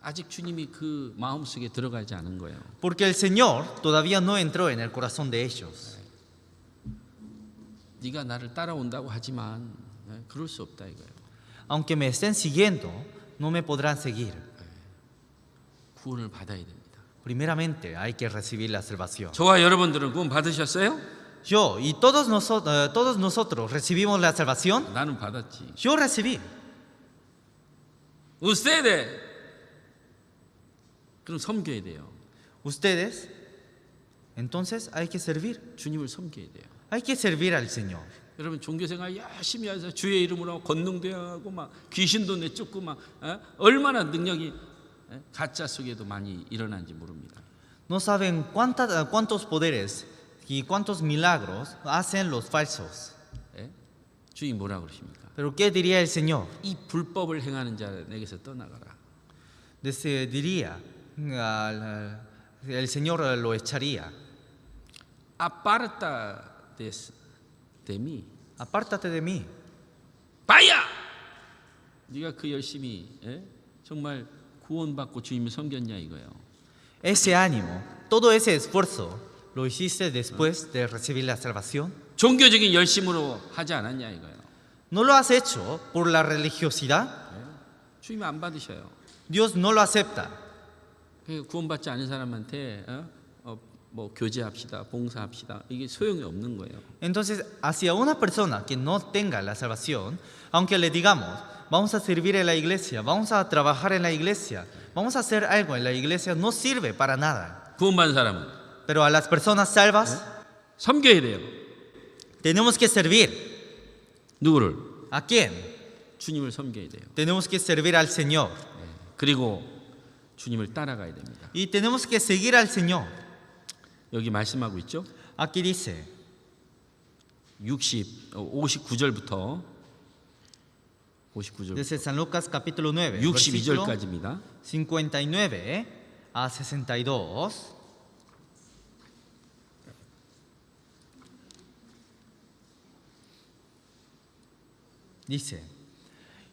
아직 주님이 그 마음속에 들어가지 않은 거예요. Porque el Señor todavía no entró en el corazón de ellos. 네가 나를 따라온다고 하지만 그럴 수 없다 이거예요. Aunque me estén siguiendo, no me podrán seguir. 구원을 받아야 됩니다. Primeramente hay que recibir la salvación. 저와 여러분들은 구원 받으셨어요? Yo y todos nosotros recibimos la salvación. 나는 받았지. Yo recibí. ustedes 그럼 섬겨야 돼요. Ustedes, entonces hay que servir. 주님을 섬겨야 돼요. Hay que servir al Señor. 여러분 종교생활 열심히 해서 주의 이름으로 권능도 하고 막 귀신도 내쫓고 막 얼마나 능력이 가짜 속에도 많이 일어난지 모릅니다. No saben cuántos poderes y cuántos milagros hacen los falsos. 주님 뭐라 그러십니까? Pero ¿qué diría el Señor? 이 불법을 행하는 자 내게서 떠나가라. Diría, el Señor lo echaría. de mí. Apártate de mí. 바야! 네가 그 열심히 정말 구원받고 주님을 섬겼냐 이거예요. Ese ánimo, todo ese esfuerzo, ¿lo hiciste después de recibir la salvación? 종교적인 열심으로 하지 않았냐 이거예요. ¿No lo has hecho por la religiosidad? 주님이 안 받으셔요. Dios no lo acepta. 구원받지 않은 사람한테 뭐 교제합시다, 봉사합시다 이게 소용이 없는 거예요. Entonces, hacia una persona que no tenga la salvación, aunque le digamos, vamos a servir en la iglesia, vamos a trabajar en la iglesia, vamos a hacer algo en la iglesia, no sirve para nada. 구원받은 사람은 Pero a las personas salvas, 섬겨야 돼요. tenemos que servir. 누구를? ¿A quién? 주님을 섬겨야 돼요. Tenemos que servir al Señor. 그리고 주님을 따라가야 됩니다. Y tenemos que seguir al Señor. 여기 말씀하고 있죠. Aquí dice, 59절부터 59절 desde San Lucas capítulo 9, versículo 62절까지입니다. 59 a 62. Dice,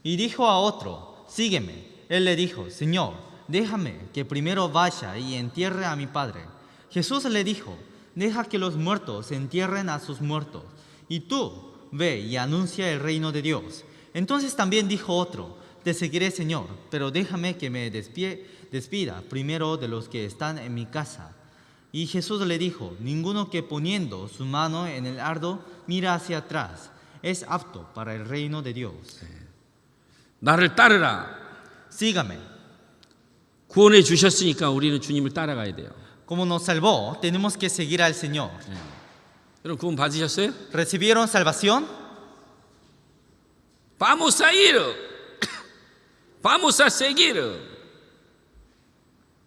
y dijo a otro, sígueme. Él le dijo, Señor, déjame que primero vaya y entierre a mi padre. Jesús le dijo, deja que los muertos entierren a sus muertos, y tú ve y anuncia el reino de Dios. Entonces también dijo otro, te seguiré, Señor, pero déjame que me despida primero de los que están en mi casa. Y Jesús le dijo, ninguno que poniendo su mano en el arado mira hacia atrás es apto para el reino de Dios. 나를 따르라. Sígame. 구원해 주셨으니까 우리는 주님을 따라가야 돼요. Como nos salvó, tenemos que seguir al Señor. 여러분 구원 받으셨어요? ¿Recibieron salvación? Vamos a ir. Vamos a seguir.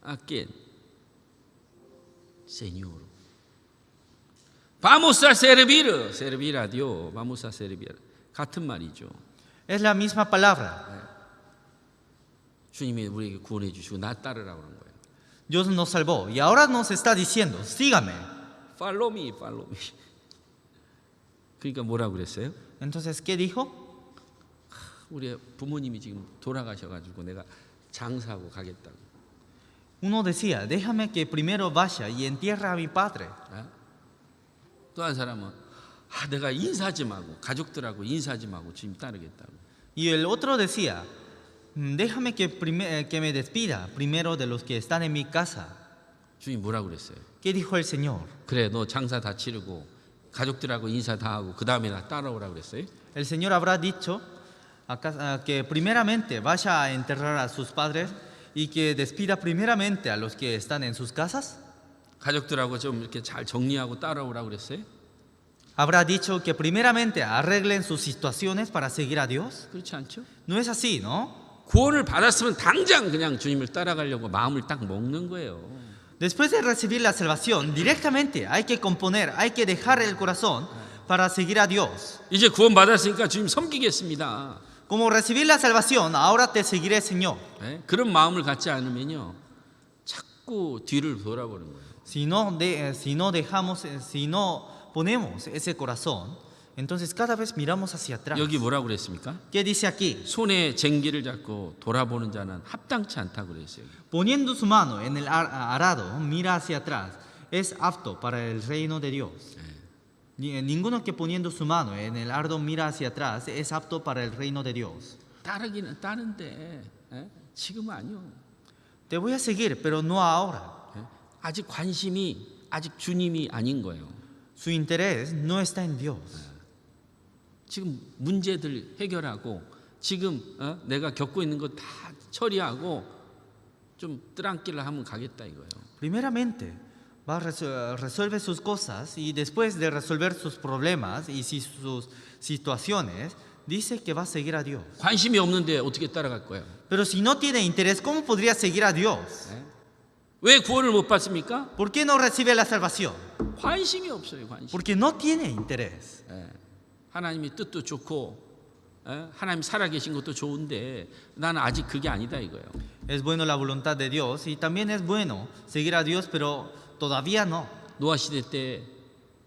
¿A quién? Señor. Vamos a servir. Servir a Dios. Vamos a servir. 같은 말이죠. Es la misma palabra. 주님이 우리에게 구원해 주시고 나 따르라고 그런 거예요. Dios nos salvó y ahora nos está diciendo, sígame. Follow me, follow me. 그러니까 뭐라고 그랬어요? Entonces, ¿qué dijo? 우리 부모님이 지금 돌아가셔가지고 내가 장사하고 가겠다고. Uno decía, déjame que primero vaya y entierre a mi padre. 또 한 사람은 내가 인사 좀 하고 가족들하고 인사 좀 하고 주님 따르겠다고. Y el otro decía, déjame que me despida primero de los que están en mi casa. 주님 뭐라고 그랬어요? ¿Qué dijo el Señor? 그래 너 장사 다 치르고 가족들하고 인사 다 하고 그 다음에 나 따라오라고 그랬어요? El Señor habrá dicho que primeramente vaya a enterrar a sus padres y que despida primeramente a los que están en sus casas. 가족들하고 좀 이렇게 잘 정리하고 따라오라고 그랬어요? Habrá dicho que primeramente arreglen sus situaciones para seguir a Dios. 그렇지 않죠? No es así, ¿no? 구원을 받았으면 당장 그냥 주님을 따라가려고 마음을 딱 먹는 거예요. Después de recibir la salvación, directamente hay que componer, hay que dejar el corazón para seguir a Dios. 이제 구원 받았으니까 주님 섬기겠습니다. Como recibir la salvación, ahora te seguiré, Señor. 그런 마음을 갖지 않으면요, 자꾸 뒤를 돌아보는 거예요. Si no ponemos ese corazón, entonces cada vez miramos hacia atrás. 여기 뭐라고 그랬습니까? ¿Qué dice aquí? 손에 쟁기를 잡고 돌아보는 자는 합당치 않다고 그랬어요. Poniendo su mano en el arado, mira hacia atrás, es apto para el reino de Dios. Ninguno que poniendo su mano en el arado mira hacia atrás es apto para el reino de Dios. 따르기는 따른데 지금은 아니요. Te voy a seguir, pero no ahora. 아직 관심이 아직 주님이 아닌 거예요. Su interés no está en Dios. 지금 문제들 해결하고 지금 내가 겪고 있는 거 다 처리하고 좀 뜰안길을 하면 가겠다 이거예요. Primeramente, resuelve sus cosas y después de resolver sus problemas y sus situaciones, dice que va a seguir a Dios. 관심이 없는데 어떻게 따라갈 거예요? Pero si no tiene interés, ¿cómo podría seguir a Dios? 왜 구원을 못 받습니까? ¿Por qué no recibe la salvación? 관심이 없어요, 관심. Porque no tiene interés. 하나님의 뜻도 좋고 하나님 살아계신 것도 좋은데 나는 아직 그게 아니다 이거예요. Es bueno la voluntad de Dios y también es bueno seguir a Dios, pero todavía no. 노아 시대 때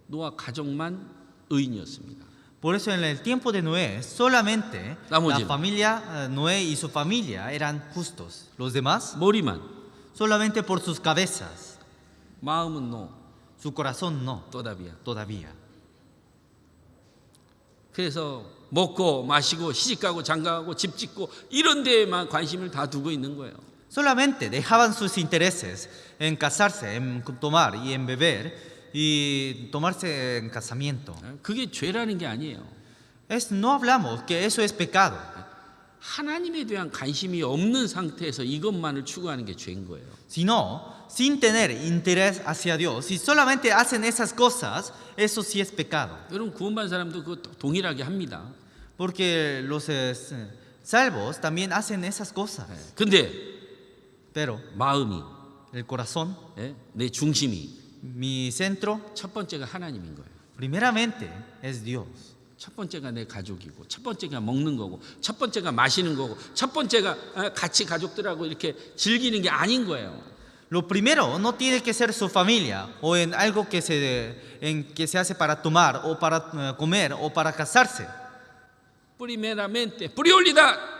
노아 가족만 의인이었습니다. Por eso en el tiempo de Noé solamente la 나머지는 familia Noé y su familia eran justos. Los demás 머리만, solamente por sus cabezas. 마음은 no, Su corazón no, 또답이야. todavía. 그래서 먹고 마시고 시집가고 장가가고 집 짓고 이런 데에만 관심을 다 두고 있는 거예요. Solamente dejaban sus intereses en casarse, en tomar y en beber y tomarse en casamiento. 그게 죄라는 게 아니에요. No hablamos que eso es pecado, 하나님에 대한 관심이 없는 상태에서 이것만을 추구하는 게 죄인 거예요. sino sin tener interés hacia Dios. Si solamente hacen esas cosas, eso sí es pecado. 여러분 구원받은 사람도 그거 동일하게 합니다. Porque los salvos también hacen esas cosas. 근데 Pero 마음이, el corazón, 예? 내 중심이 mi centro, 첫 번째가 하나님인 거예요. primeramente es Dios. 첫 번째가 내 가족이고, 첫 번째가 먹는 거고, 첫 번째가 마시는 거고, 첫 번째가 같이 가족들하고 이렇게 즐기는 게 아닌 거예요. Lo primero no tiene que ser su familia o en algo que se hace para tomar o para comer o para casarse. Primeramente, prioridad,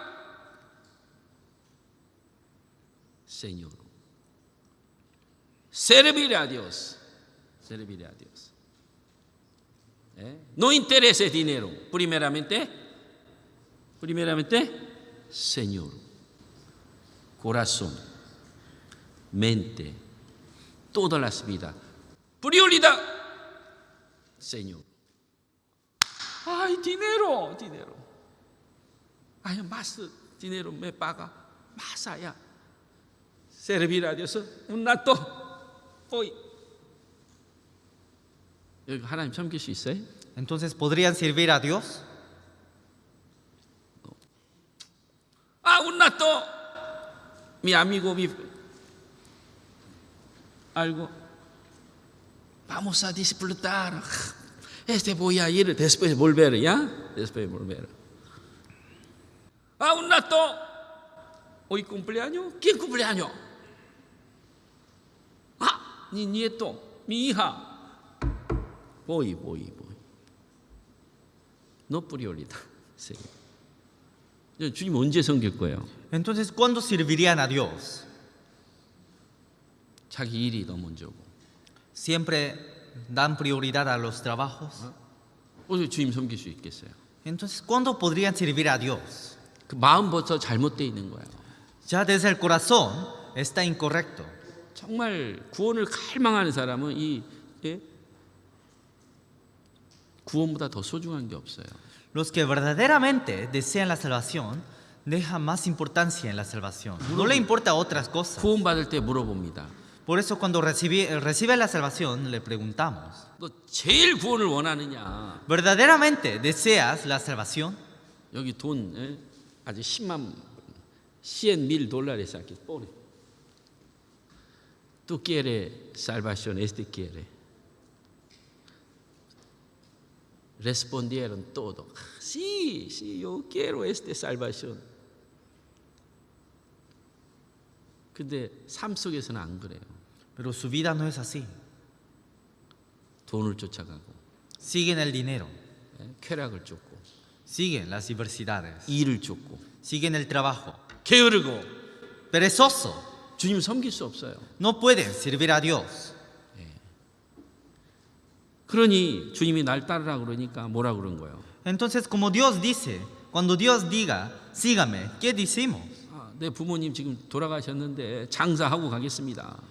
Señor. Servir a Dios. Servir a Dios. No interese dinero. Primeramente, Señor. Corazón, mente, todas las vidas. Prioridad, Señor. Ay, dinero. Ay, más dinero me paga. Más allá. Servir a Dios. Un rato. Voy. 여기 하나님 섬길 수 있어요? Entonces, ¿podrían servir a Dios? Un rato. Mi amigo, algo. Vamos a disfrutar. Voy a ir, después volver, ¿ya? Después volver. Un rato. Hoy cumpleaños. ¿Quién cumpleaños? Mi nieto, mi hija. Voy. No prioridad. 주님 언제 섬길 거예요? Entonces, ¿cuándo servirían a Dios? 자기 일이 더 먼저고. Siempre dan prioridad a los trabajos. 어떻게 주님 섬길 수 있겠어요? Entonces, ¿cuándo podrían servir a Dios? 그 마음부터 잘못되어 있는 거예요. Ya desde el corazón está incorrecto. 정말 구원을 갈망하는 사람은 구원보다 더 소중한 게 없어요. Los que verdaderamente desean la salvación dejan más importancia en la salvación. No le importa otras cosas. 구원받을 때 물어봅니다. Por eso cuando recibe la salvación le preguntamos, 너 제일 구원을 원하느냐? ¿verdaderamente deseas la salvación? 여기 돈 아주 100,000 aquí. Pobre. Tú quieres salvación, quiere. Respondieron todo. Sí, yo quiero salvación. 근데 삶 속에서는 안 그래요. Pero su vida no es así. 돈을 쫓아가고, Siguen el dinero, 쾌락을 쫓고, siguen las diversidades, 일을 쫓고, siguen el trabajo. 게으르고, Perezoso, 주님 섬길 수 없어요. no pueden servir a Dios. 그러니 주님이 날 따르라 그러니까 뭐라 그런 거예요? Entonces, como Dios dice, cuando Dios diga, sígame, ¿qué decimos? 내 부모님 지금 돌아가셨는데 장사하고 가겠습니다.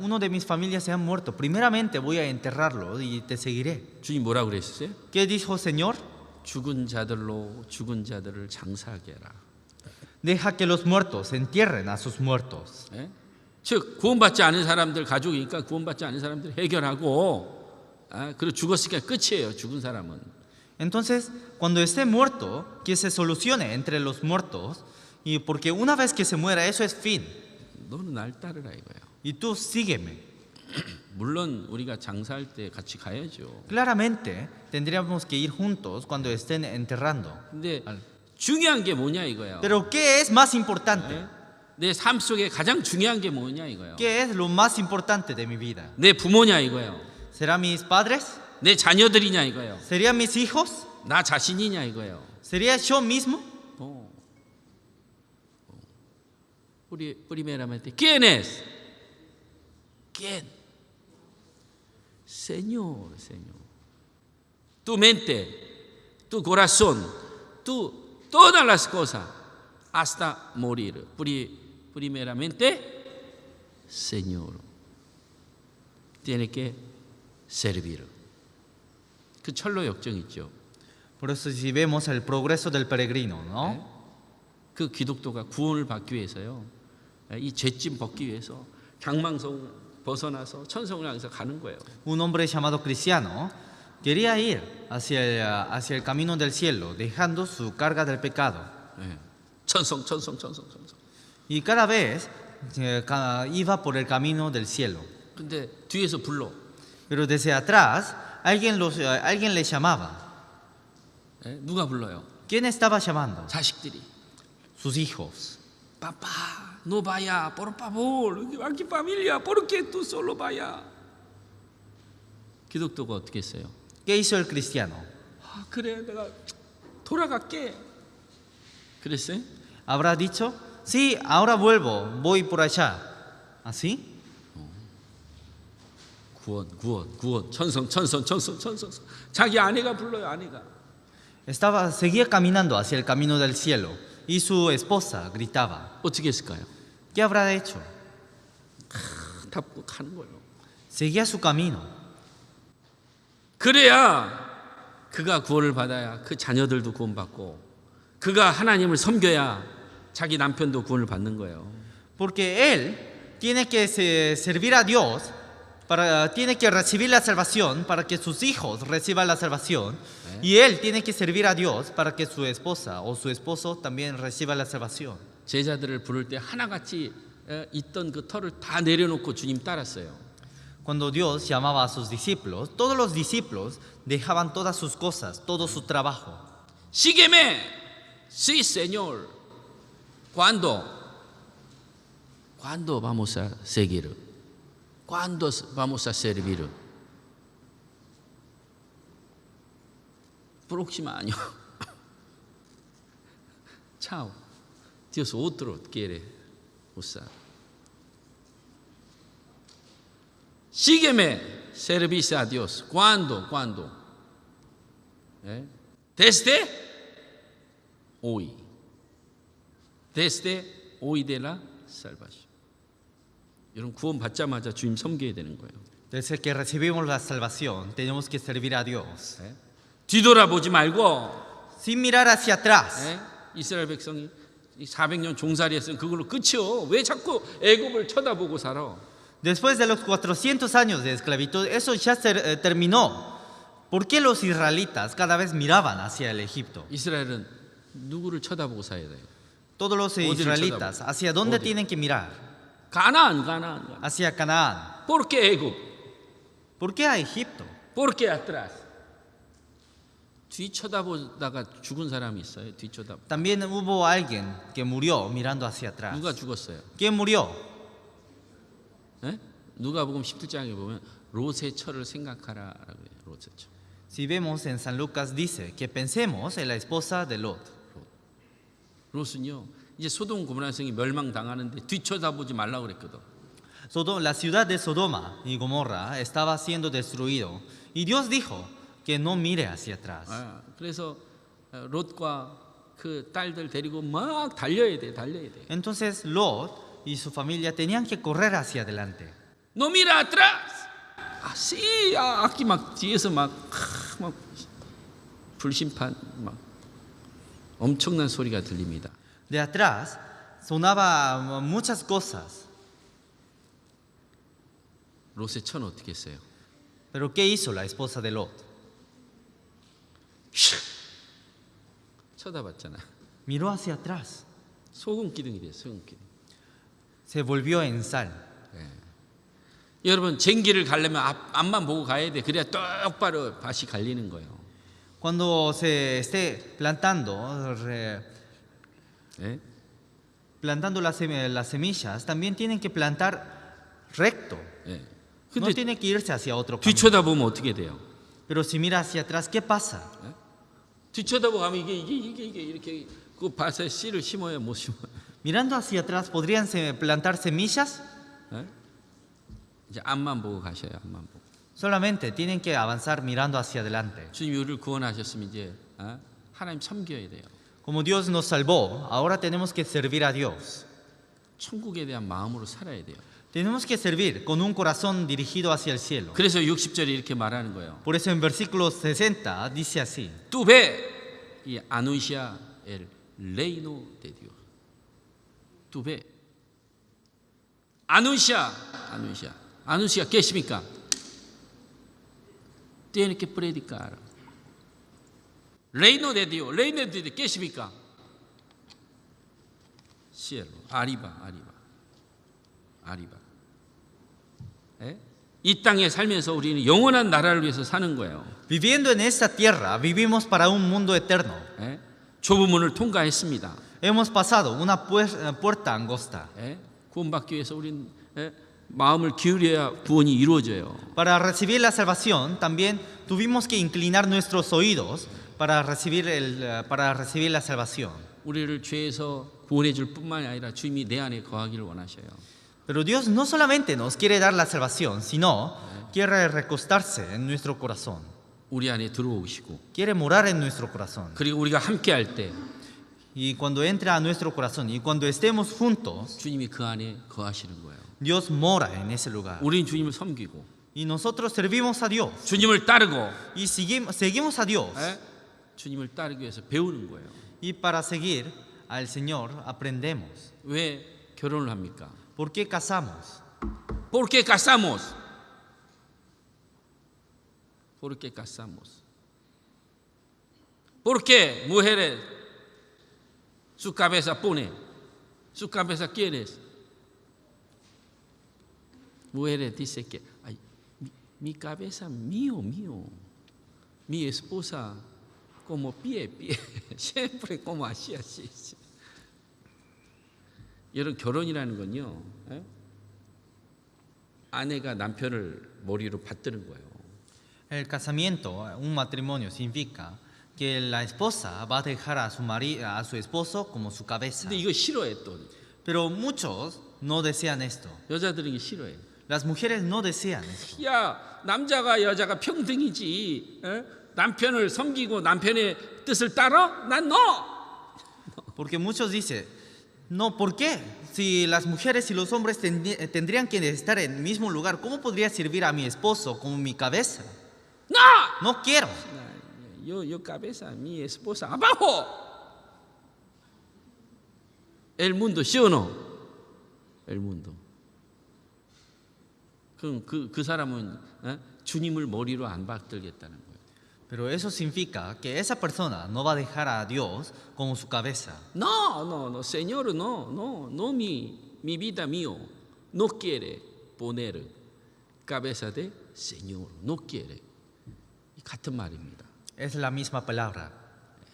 Uno de mis familias se ha muerto. Primeramente voy a enterrarlo y te seguiré. 주님 뭐라 그랬어요? ¿Qué dijo el Señor? 죽은 자들로 죽은 자들을 장사하게 해라. Deja que los muertos entierren a sus muertos. 즉 구원받지 않은 사람들 가족이니까 구원받지 않은 사람들 해결하고 그리고 죽었으니까 끝이에요. 죽은 사람은. Entonces, cuando esté muerto, que se solucione entre los muertos, y porque una vez que se muera, eso es fin. 너는 날 따르라 이거예요. Y tú sígueme. 물론 우리가 장사할 때 같이 가야죠. Claramente, tendríamos que ir juntos cuando estén enterrando. 근데 중요한 게 뭐냐 이거예요. Pero ¿qué es más importante? 내 삶 속에 가장 중요한 게 뭐냐 이거예요. ¿Qué es lo más importante de mi vida? 내 부모냐 이거예요. ¿Serán mis padres? 내 자녀들이냐 이거예요. ¿Serían mis hijos? 나 자신이냐 이거예요. ¿Sería yo mismo? Primeramente, ¿quién es? ¿Quién? Señor. Tu mente, tu corazón, todas las cosas, hasta morir. Primeramente, Señor. Tiene que servir. 그 철로 역정 있죠. Por eso si vemos el progreso del peregrino, ¿no? 그 기독교가 구원을 받기 위해서요. 이 죄짐 벗기 위해서 강망성 벗어나서 천성을 향해서 가는 거예요. Un hombre llamado cristiano quería ir hacia el camino del cielo, dejando su carga del pecado. 천성. Y cada vez iba por el camino del cielo. 근데 뒤에서 불러. Pero desde atrás alguien le llamaba. 예? 누가 불러요? ¿Quién estaba llamando? 자식들이. Sus hijos. Papá, no vaya, por favor. Aquí familia, ¿por qué tú solo vaya? 기독교가 어떻게 했어요? ¿Qué hizo el cristiano? 아, 그래, 내가 돌아갈게. 그랬어요? ¿Habrá dicho? Sí, ahora vuelvo, voy por allá. ¿Así? 구원. 천성. 자기 아내가 불러요, 아내가. Seguía caminando hacia el camino del cielo y su esposa gritaba. 어떻게 했을까요? ¿Qué habrá hecho? 답고 가는 거예요. Seguía su camino. 그래야 그가 구원을 받아야 그 자녀들도 구원받고 그가 하나님을 섬겨야 자기 남편도 구원을 받는 거예요. Porque él tiene que servir a Dios, tiene que recibir la salvación para que sus hijos reciban la salvación. Y él tiene que servir a Dios para que su esposa o su esposo también reciba la salvación. 제자들을 부를 때 하나같이 있던 그 털을 다 내려놓고 주님 따랐어요. Cuando Dios llamaba a sus discípulos, todos los discípulos dejaban todas sus cosas, todo su trabajo. Sígueme, sí, Señor. ¿Cuándo vamos a seguir? ¿Cuándo vamos a servir? Próximo año. Chao. Dios otro quiere usar. Sígueme, servicio a Dios. ¿Cuándo? Desde hoy. Desde hoy de la salvación. 여러분 구원 받자마자 주님 섬겨야 되는 거예요. Desde que recibimos la salvación, tenemos que servir a Dios. 뒤돌아보지 말고 Sin mirar hacia atrás. 이스라엘 백성이 400년 종살이했으면 그걸로 끝이요. 왜 자꾸 애굽을 쳐다보고 살아? Después de los 400 años de esclavitud, eso ya terminó. ¿Por qué los israelitas cada vez miraban hacia el Egipto? 이스라엘은 누구를 쳐다보고 살아야 돼요? Todos los israelitas, ¿hacia dónde tienen que mirar? 가나안. Hacia Canaán. ¿Por qué 애굽? ¿Por qué a Egipto? ¿Por qué atrás? 뒤 쳐다보다가 죽은 사람이 있어요. 뒤 쳐다. También hubo alguien que murió mirando hacia atrás. 누가 죽었어요? ¿Quién murió? 누가복음 17장에 보면 롯의 처를 생각하라라고 해요. 롯의 처. Si vemos en San Lucas dice que pensemos en la esposa de Lot. 롯은요. 이제 소돔 고모라 성이 멸망당하는데 뒤쳐다보지 말라고 그랬거든. La ciudad de Sodoma y Gomorra estaba siendo destruido y Dios dijo que no mire hacia atrás. 그래서 롯과 그 딸들 데리고 막 달려야 돼. Entonces Lot y su familia tenían que correr hacia adelante. No mira atrás. sí, aquí 막 뒤에서 막 불심판 막 엄청난 소리가 들립니다. De atrás sonaba muchas cosas. 롯의 처는 어떻게 했어요? Pero ¿qué hizo la esposa de Lot? 쳐다봤잖아. Miró hacia atrás. 소금 기둥이 돼요. 소금 기둥. Se volvió en sal. 여러분 쟁기를 가려면 앞만 보고 가야 돼. 그래야 똑바로 밭이 갈리는 거예요. Cuando se esté plantando las semillas, también tienen que plantar recto. No 근데 tiene que irse hacia otro camino. 뒤쳐다보면 어떻게 돼요? Pero si mira hacia atrás, ¿qué pasa? 뒤쳐다보면 이게 이렇게 그 밭에 씨를 심어야 못 심어요. Mirando hacia atrás, ¿podrían plantar semillas? 이제 앞만 보고 가셔요. 앞만 보고. Solamente tienen que avanzar mirando hacia adelante. 주님이 우리를 구원하셨으면 이제 하나님 섬겨야 돼요. Como Dios nos salvó, ahora tenemos que servir a Dios. 천국에 대한 마음으로 살아야 돼요. Tenemos que servir con un corazón dirigido hacia el cielo. 그래서 60절에 이렇게 말하는 거예요. Por eso en versículo 60 dice así. Tuve y anuncia el reino de Dios. Tuve. Anuncia. ¿Qué significa? Tiene que predicar. Reino de Dios. ¿Qué significa? 시엘로. 아리바. 예? 이 땅에 살면서 우리는 영원한 나라를 위해서 사는 거예요. Viviendo en esta tierra, vivimos para un mundo eterno. 예? 좁은 문을 통과했습니다. Hemos pasado una puerta angosta. 예? 구원받기 위해서 우리는 마음을 기울여야 구원이 이루어져요. Para recibir la salvación, también tuvimos que inclinar nuestros oídos para recibir la salvación. 우리를 죄에서 구원해 줄 뿐만이 아니라 주님이 내 안에 거하기를 원하셔요. Pero Dios no solamente nos quiere dar la salvación, sino quiere recostarse en nuestro corazón. 우리 안에 들어오시고 Quiere morar en nuestro corazón. 그리고 우리가 함께 할 때 Y cuando entra a nuestro corazón y cuando estemos juntos, 주님이 그 안에 거하시는 거예요. Dios mora en ese lugar. 우리는 주님을 섬기고 Y nosotros servimos a Dios. 주님을 따르고 Y seguimos a Dios. 주님을 따르기 위해서 배우는 거예요. Y para seguir al Señor aprendemos. 왜 결혼을 합니까? ¿Por qué casamos? ¿Por qué casamos? ¿Por qué casamos? ¿Por qué mujeres su cabeza pone? ¿Su cabeza quieres? Mujeres dice que ay, mi cabeza mío. Mi esposa como pie. siempre como así. 여러분 결혼이라는 건요, 아내가 남편을 머리로 받드는 거예요. El casamiento, un matrimonio, significa que la esposa va a dejar a su esposo como su cabeza. 근데 이거 싫어해 또. Pero muchos no desean esto. 여자들은 이게 싫어해. Las mujeres no desean esto. 야, 남자가 여자가 평등이지. 남편을 섬기고 남편의 뜻을 따라? 난 no. Porque muchos dicen, no, ¿por qué? Si las mujeres y los hombres tendrían que estar en el mismo lugar, ¿cómo podría servir a mi esposo como mi cabeza? No. No quiero. Yo cabeza, mi esposa abajo. El mundo, ¿sí o no? El mundo. 그럼 그 사람은 주님을 머리로 안 받들겠다는 거예요. Pero eso significa que esa persona no va a dejar a Dios como su cabeza. No, Señor, no, mi vida mío, no quiere poner cabeza de Señor, no quiere. 같은 말입니다. Es la misma palabra.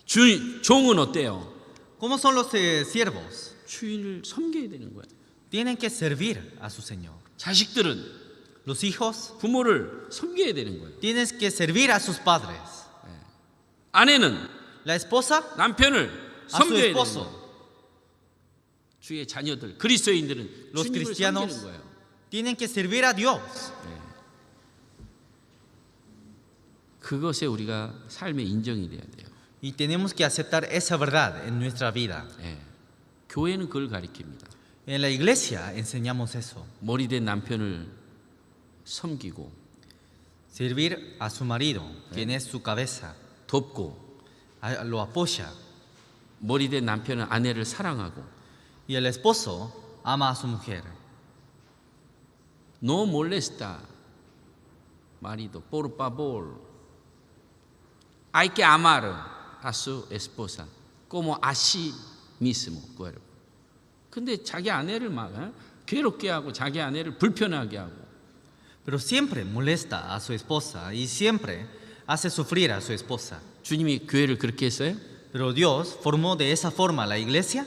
종은 어때요? ¿Cómo son los siervos? 주인을 섬겨야 되는 거예요. Tienen que servir a su Señor. 자식들은 Los hijos 부모를 섬겨야 되는 거예요. tienen que servir a sus padres. 아내는 La esposa 남편을 a su 섬겨야 되는 esposo. 거예요. 주의 자녀들, 그리스도인들은 Los 주님을 cristianos 섬기는 거예요. tienen que servir a Dios. 그것에 우리가 삶의 인정이 돼야 돼요. Y tenemos que aceptar esa verdad en nuestra vida. 교회는 그걸 가리킵니다. En la iglesia enseñamos eso. 머리된 남편을 섬기고 Servir a su marido, quien es su cabeza. 돕고 Lo apoya. 머리된 남편은 아내를 사랑하고 Y el esposo ama a su mujer. No molesta, marido, por favor. Hay que amar a su esposa como a sí mismo cuerpo. 근데 자기 아내를 막 괴롭게 하고 자기 아내를 불편하게 하고 Pero siempre molesta a su esposa y siempre hace sufrir a su esposa. 주님이 교회를 그렇게 했어요? Pero Dios formó de esa forma la iglesia.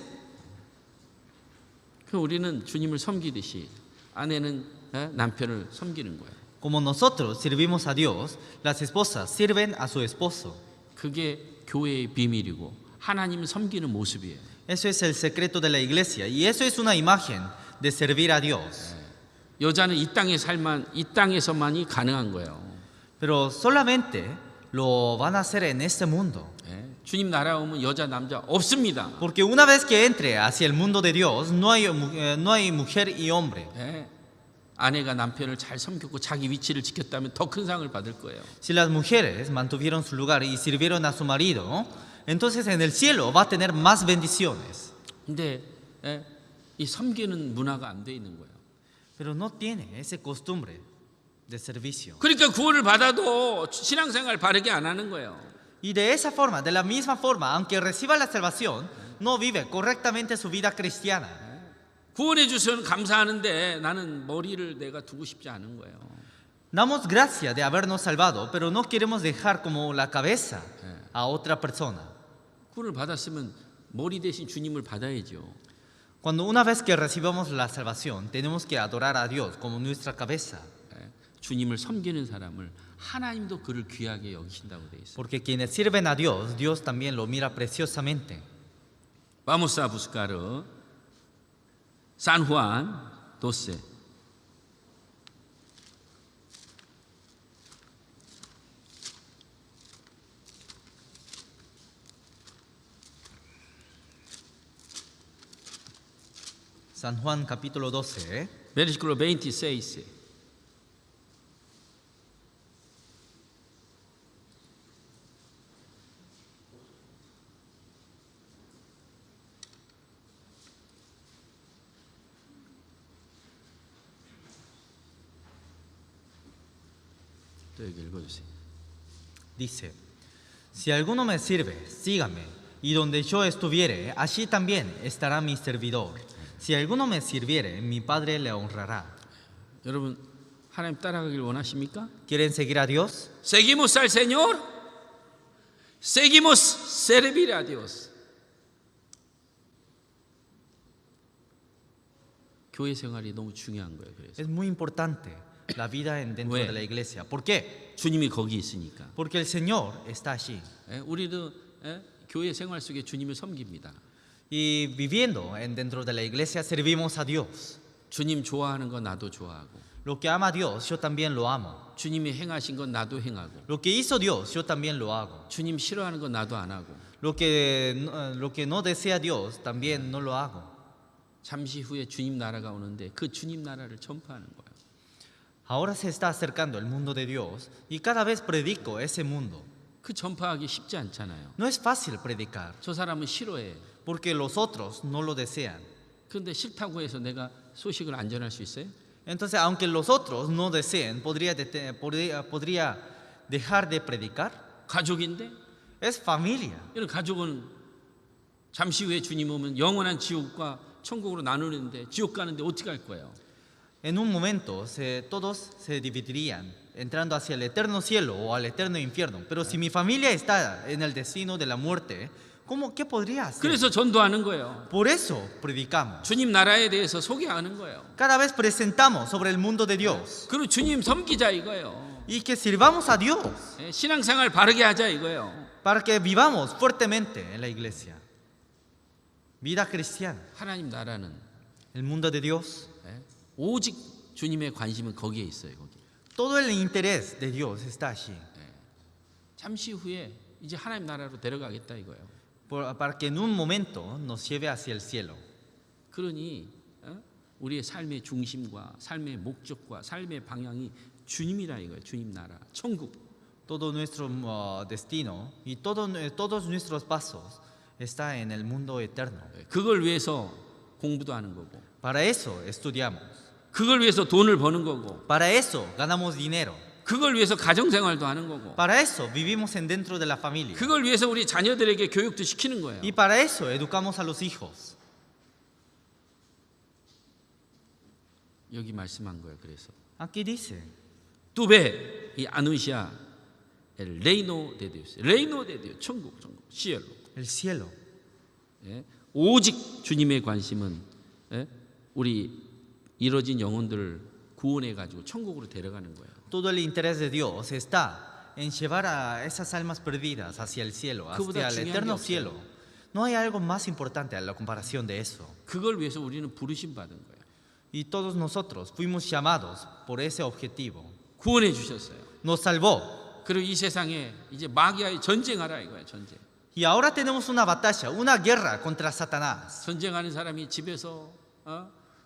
그럼 우리는 주님을 섬기듯이 아내는 남편을 섬기는 거예요. Como nosotros servimos a Dios, las esposas sirven a su esposo. 그게 교회의 비밀이고 하나님 섬기는 모습이에요. Eso es el secreto de la iglesia y eso es una imagen de servir a Dios. 여자는 이 땅에서만이 가능한 거예요. Pero solamente lo van a hacer en este mundo. 주님 나라 오면 여자 남자 없습니다. Porque una vez que entre hacia el mundo de Dios, no hay mujer y hombre. 아내가 남편을 잘 섬겼고 자기 위치를 지켰다면 더 큰 상을 받을 거예요. Si las mujeres mantuvieron su lugar y sirvieron a su marido, entonces en el cielo va a tener más bendiciones. 근데 이 섬기는 문화가 안 돼 있는 거예요. Pero no tiene esa costumbre de servicio. 그러니까 구원을 받아도 신앙생활 바르게 안 하는 거예요. Y de esa forma, de la misma forma, aunque reciba la salvación, no vive correctamente su vida cristiana. 구원해 주셔서 감사하는데 나는 머리를 내가 두고 싶지 않은 거예요. Damos gracia de habernos salvado, pero no queremos dejar como la cabeza a otra persona. 구원을 받았으면 머리 대신 주님을 받아야죠. Cuando una vez que recibamos la salvación, tenemos que adorar a Dios como nuestra cabeza. 주님을 섬기는 사람을 하나님도 그를 귀하게 여기신다고 돼 있어요. Porque quienes sirven a Dios, Dios también lo mira preciosamente. Vamos a buscar San Juan 12. San Juan capítulo 12. Versículo 26. 또 여기 읽어주세요. Dice, si alguno me sirve, sígame, y donde yo estuviere, allí también estará mi servidor. Si alguno me sirviere, mi Padre le honrará. 여러분 하나님 따라가길 원하십니까? ¿Quieren seguir a Dios? Seguimos al Señor. Seguimos servir a Dios. 교회 생활이 너무 중요한 거예요. 그래서 Es muy importante la vida dentro 왜? de la iglesia. ¿Por qué? 주님이 거기 있으니까. Porque el Señor está allí. 우리도 교회 생활 속에 주님을 섬깁니다. Y viviendo dentro de la iglesia servimos a Dios. 주님 좋아하는 거 나도 좋아하고, Lo que ama a Dios, yo también lo amo. 주님이 행하신 건 나도 행하고, Lo que hizo Dios, yo también lo hago. 주님 싫어하는 건 나도 안 하고, Lo que no desea Dios, también no lo hago. 잠시 후에 주님 나라가 오는데 그 주님 나라를 전파하는 거예요. Ahora se está acercando el mundo de Dios y cada vez predico ese mundo. 그 전파하기 쉽지 않잖아요. No es fácil predicar 저 사람은 싫어해. porque los otros no lo desean. 그런데 싫다고 해서 내가 소식을 안 전할 수 있어요? Entonces, aunque los otros no deseen, podría dejar de predicar. 가족인데 Es familia. 이런 가족은 잠시 후에 주님 오면 영원한 지옥과 천국으로 나누는데 지옥 가는데 어떻게 할 거예요? En un momento todos se dividirían, entrando hacia el eterno cielo o al eterno infierno. Pero si mi familia está en el destino de la muerte, ¿qué podría hacer? 그래서 전도하는 거예요. Por eso predicamos. 주님 나라에 대해서 소개하는 거예요. Cada vez presentamos sobre el mundo de Dios 그리고 주님 섬기자 이거예요. y que sirvamos a Dios 신앙생활 바르게 하자 이거예요. para que vivamos fuertemente en la iglesia. Vida cristiana. 하나님 나라는 El mundo de Dios. 오직 주님의 관심은 거기에 있어요. 거기. Todo el interés de Dios está allí. 잠시 후에 이제 하나님 나라로 데려가겠다 이거예요. Para que en un momento nos lleve hacia el cielo. 그러니 우리의 삶의 중심과 삶의 목적과 삶의 방향이 주님이라 이거예요. 주님 나라, 천국. Todo nuestro destino y todos nuestros pasos está en el mundo eterno. 그걸 위해서 공부도 하는 거고. Para eso estudiamos. 그걸 위해서 돈을 버는 거고. Para eso ganamos dinero. 그걸 위해서 가정생활도 하는 거고. Para eso vivimos dentro de la familia. 그걸 위해서 우리 자녀들에게 교육도 시키는 거예요. Y para eso educamos a los hijos. 여기 말씀한 거예요. 그래서 Aquí dice, tú ves y anuncia el reino de Dios. reino de Dios. 천국, cielo. el cielo. 오직 주님의 관심은 우리 이뤄진 영혼들을 구원해 가지고 천국으로 데려가는 거예요. Todo el interés de Dios está en llevar a esas almas perdidas hacia el cielo, hacia el eterno cielo. No hay algo más importante a la comparación de eso. 그걸 위해서 우리는 부르심 받은 거예요. Y todos nosotros fuimos llamados por ese objetivo. 구원해 주셨어요. Nos salvó. 그리고 이 세상에 이제 마귀와의 전쟁하라 이거예요. 전쟁. Y ahora tenemos una batalla, una guerra contra Satanás. 전쟁하는 사람이 집에서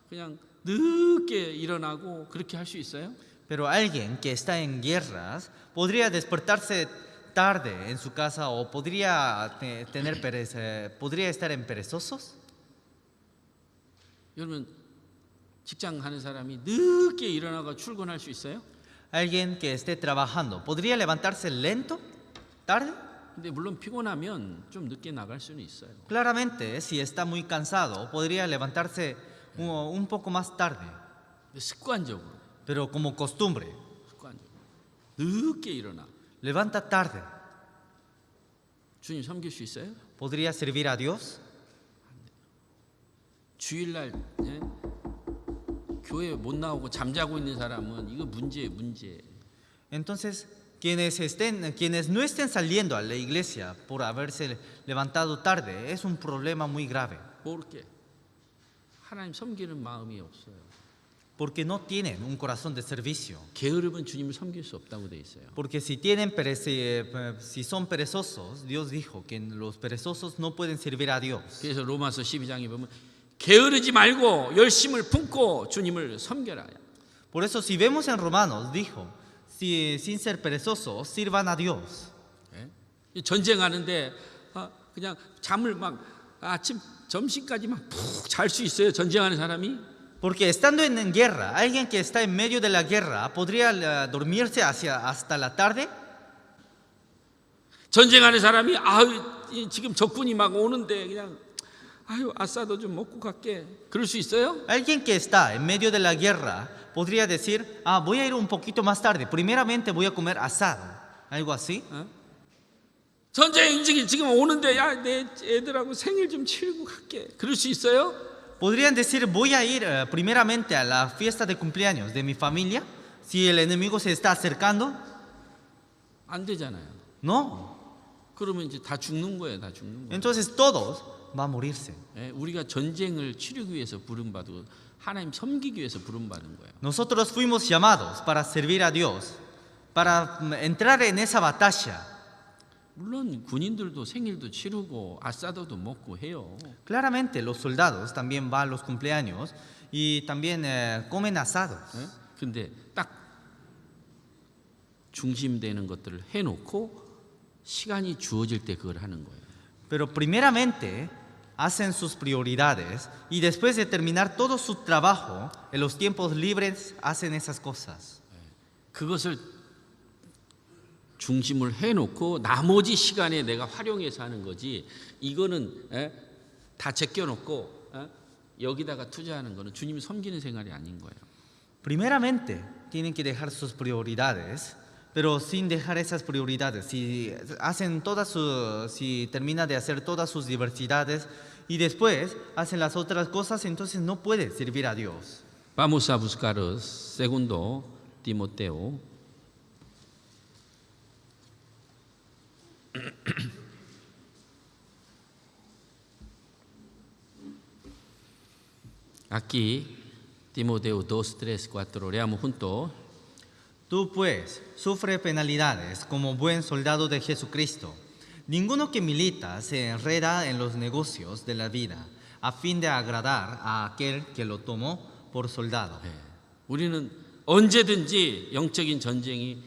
그냥 늦게 일어나고 그렇게 할 수 있어요? Pero alguien que está en guerras podría despertarse tarde en su casa o podría tener pereza, podría estar en perezosos. 여러분 직장 하는 사람이 늦게 일어나고 출근할 수 있어요? Alguien que esté trabajando podría levantarse lento, tarde. 근데 물론 피곤하면 좀 늦게 나갈 수는 있어요. Claramente, si está muy cansado, podría levantarse un poco más tarde, 근데 습관적으로 pero como costumbre, 늦게 일어나 levanta tarde. 주님 섬길 수 있어요? ¿Podría servir a Dios? 주일날 예? 교회 못 나오고 잠자고 있는 사람은 이거 문제예요, 문제. Entonces, quienes no estén saliendo a la iglesia por haberse levantado tarde es un problema muy grave, 모를게. 하나님 섬기는 마음이 없어요. porque no tienen un corazón de servicio. 게으름은 주님을 섬길 수 없다고 돼 있어요. Porque si son perezosos, Dios dijo que los perezosos no pueden servir a Dios. 그래서 로마서 12장에 보면 게으르지 말고 열심을 품고 주님을 섬겨라. Por eso si vemos en Romanos, dijo, sin ser perezosos, sirvan a Dios. 예? 전쟁하는데 그냥 잠을 막 아침 점심까지 막 푹 잘 수 있어요? 전쟁하는 사람이? Porque estando en guerra, alguien que está en medio de la guerra, ¿podría dormirse hasta la tarde? 전쟁하는 사람이 지금 적군이 막 오는데 그냥 아싸도 좀 먹고 갈게. 그럴 수 있어요? Alguien que está en medio de la guerra podría decir, voy a ir un poquito más tarde, primeramente voy a comer asado, algo así. 전쟁 지금 오는데 내 애들하고 생일 좀 치르고 갈게. 그럴 수 있어요? Podrían decir, voy a ir primeramente a la fiesta de cumpleaños de mi familia, si el enemigo se está acercando. 안 되잖아요. No. 그러면 이제 다 죽는 거예요, 다 죽는 거예요. Entonces todos van a morirse. 예, 우리가 전쟁을 치르기 위해서 부름받고 하나님 섬기기 위해서 부름받은 거예요. Nosotros fuimos llamados para servir a Dios, para entrar en esa batalla. 물론 군인들도 생일도 치르고 아싸도도 먹고 해요. Claramente los soldados también van a los cumpleaños y también comen asados. 예? 근데 딱 중심되는 것들을 해놓고 시간이 주어질 때 그걸 하는 거예요. Pero primeramente hacen sus prioridades y después de terminar todo su trabajo, en los tiempos libres hacen esas cosas. 그것을 중심을 해놓고 나머지 시간에 내가 활용해서 하는 거지. 이거는 다 제껴놓고 여기다가 투자하는 거는 주님이 섬기는 생활이 아닌 거예요. Primeramente tienen que dejar sus prioridades, pero sin dejar esas prioridades. Si termina de hacer todas sus diversidades y después hacen las otras cosas, entonces no puede servir a Dios. Vamos a buscar segundo Timoteo. Aquí, Timoteo 2, 3, 4, leamos juntos. Tú pues sufre penalidades como buen soldado de Jesucristo. Ninguno que milita se enreda en los negocios de la vida a fin de agradar a aquel que lo tomó por soldado. 우리는 언제든지 영적인 전쟁이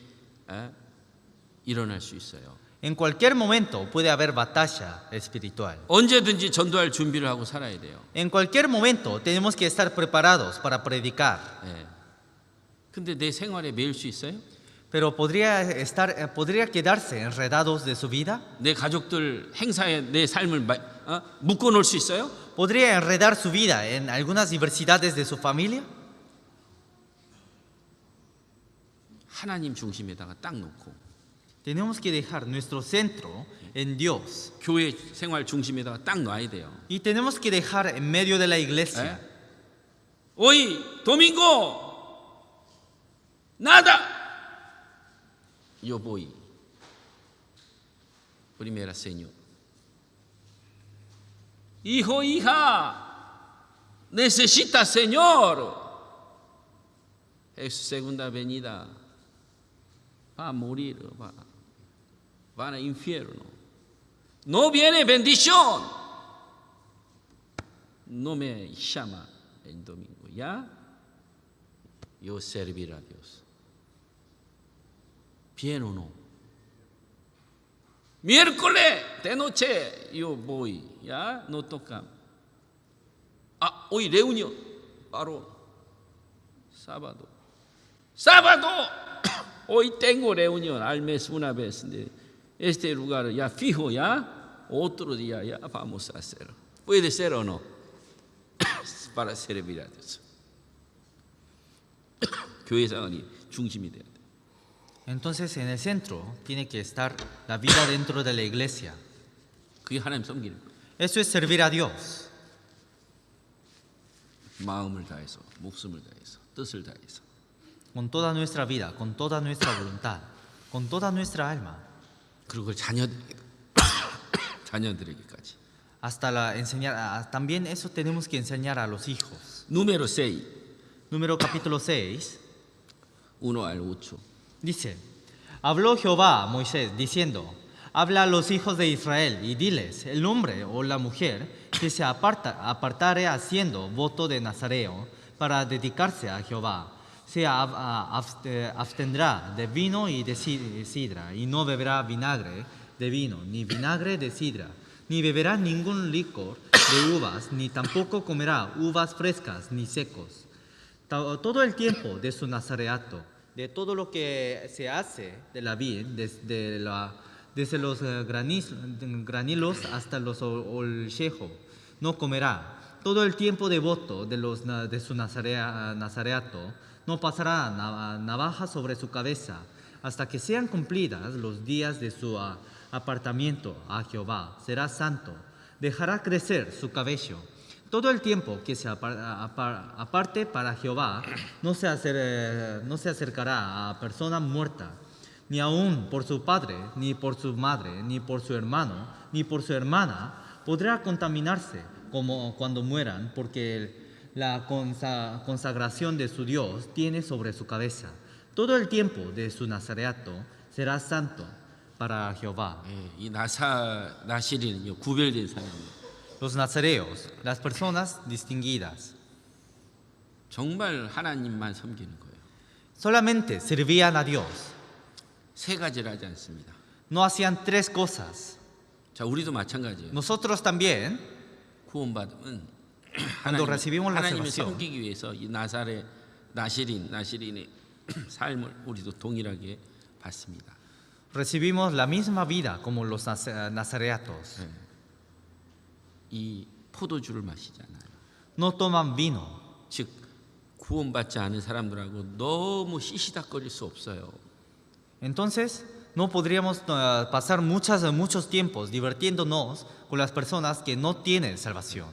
일어날 수 있어요. En cualquier momento puede haber batalla espiritual. 언제든지 전도할 준비를 하고 살아야 돼요. En cualquier momento tenemos que estar preparados para predicar. 근데 내 생활에 매일 수 있어요? Pero podría quedarse enredados de su vida. 내 가족들 행사에 내 삶을 묶어 놓을 수 있어요? Podría enredar su vida en algunas diversidades de su familia. 하나님 중심에다가 딱 놓고 Tenemos que dejar nuestro centro en Dios. 교회 생활 중심에다가 딱 놔야 돼요. Y tenemos que dejar en medio de la iglesia. Hoy, domingo, nada. Yo voy. Primera Señor. Hijo, hija, necesita Señor. Es su segunda venida. Va a morir, van al infierno. No viene bendición. No me llama el domingo, ¿ya? Yo serviré a Dios. ¿Bien o no? Miércoles de noche yo voy, ¿ya? No toca. Hoy reunión, 바로 sábado. Hoy tengo reunión al mes una vez. este lugar ya fijo, ya otro día ya vamos a hacerlo. ¿Puede ser o no? para servir a Dios. 교회 생활이 중심이 돼야 돼. Entonces en el centro tiene que estar la vida dentro de la iglesia. 그게 하나님 섬기는 거예요. Eso es servir a Dios. 마음을 다해서, 목숨을 다해서, 뜻을 다해서. Con toda nuestra vida, con toda nuestra voluntad, con toda nuestra alma. 그리고 그걸 자녀들에게까지. Hasta también eso tenemos que enseñar a los hijos. Número 6, Número capítulo 6 1 al 8. dice: Habló Jehová a Moisés diciendo: Habla a los hijos de Israel y diles: el hombre o la mujer que se apartare haciendo voto de Nazareo para dedicarse a Jehová, se abstendrá de vino y de sidra, y no beberá vinagre de vino, ni vinagre de sidra, ni beberá ningún licor de uvas, ni tampoco comerá uvas frescas ni secos. Todo el tiempo de su nazareato, de todo lo que se hace de la vid, desde los granilos hasta los ollejo, no comerá. Todo el tiempo de voto de su nazareato, no pasará navaja sobre su cabeza, hasta que sean cumplidas los días de su apartamiento a Jehová. Será santo, dejará crecer su cabello. Todo el tiempo que se aparte para Jehová, no se acercará a persona muerta, ni aun por su padre, ni por su madre, ni por su hermano, ni por su hermana, podrá contaminarse como cuando mueran, porque la consagración de su Dios tiene sobre su cabeza. Todo el tiempo de su nazareato será santo para Jehová. 이 나실이는요 구별된 사람이에요. Los nazareos, las personas distinguidas, 정말 하나님만 섬기는 거예요. solamente servían a Dios. 세 가지를 하지 않습니다. No hacían tres cosas. 자, 우리도 마찬가지예요. Nosotros también, 구원받으면 cuando recibimos la 하나님을 salvación, 섬기기 위해서 이 나실인의 삶을 우리도 동일하게 받습니다. recibimos la misma vida como los nazareatos. 이 포도주를 마시지 않아요. No toman vino. 즉 구원받지 않은 사람들하고 너무 시시닥거릴 수 없어요. Entonces, no podríamos pasar muchos tiempos divirtiéndonos con las personas que no tienen salvación.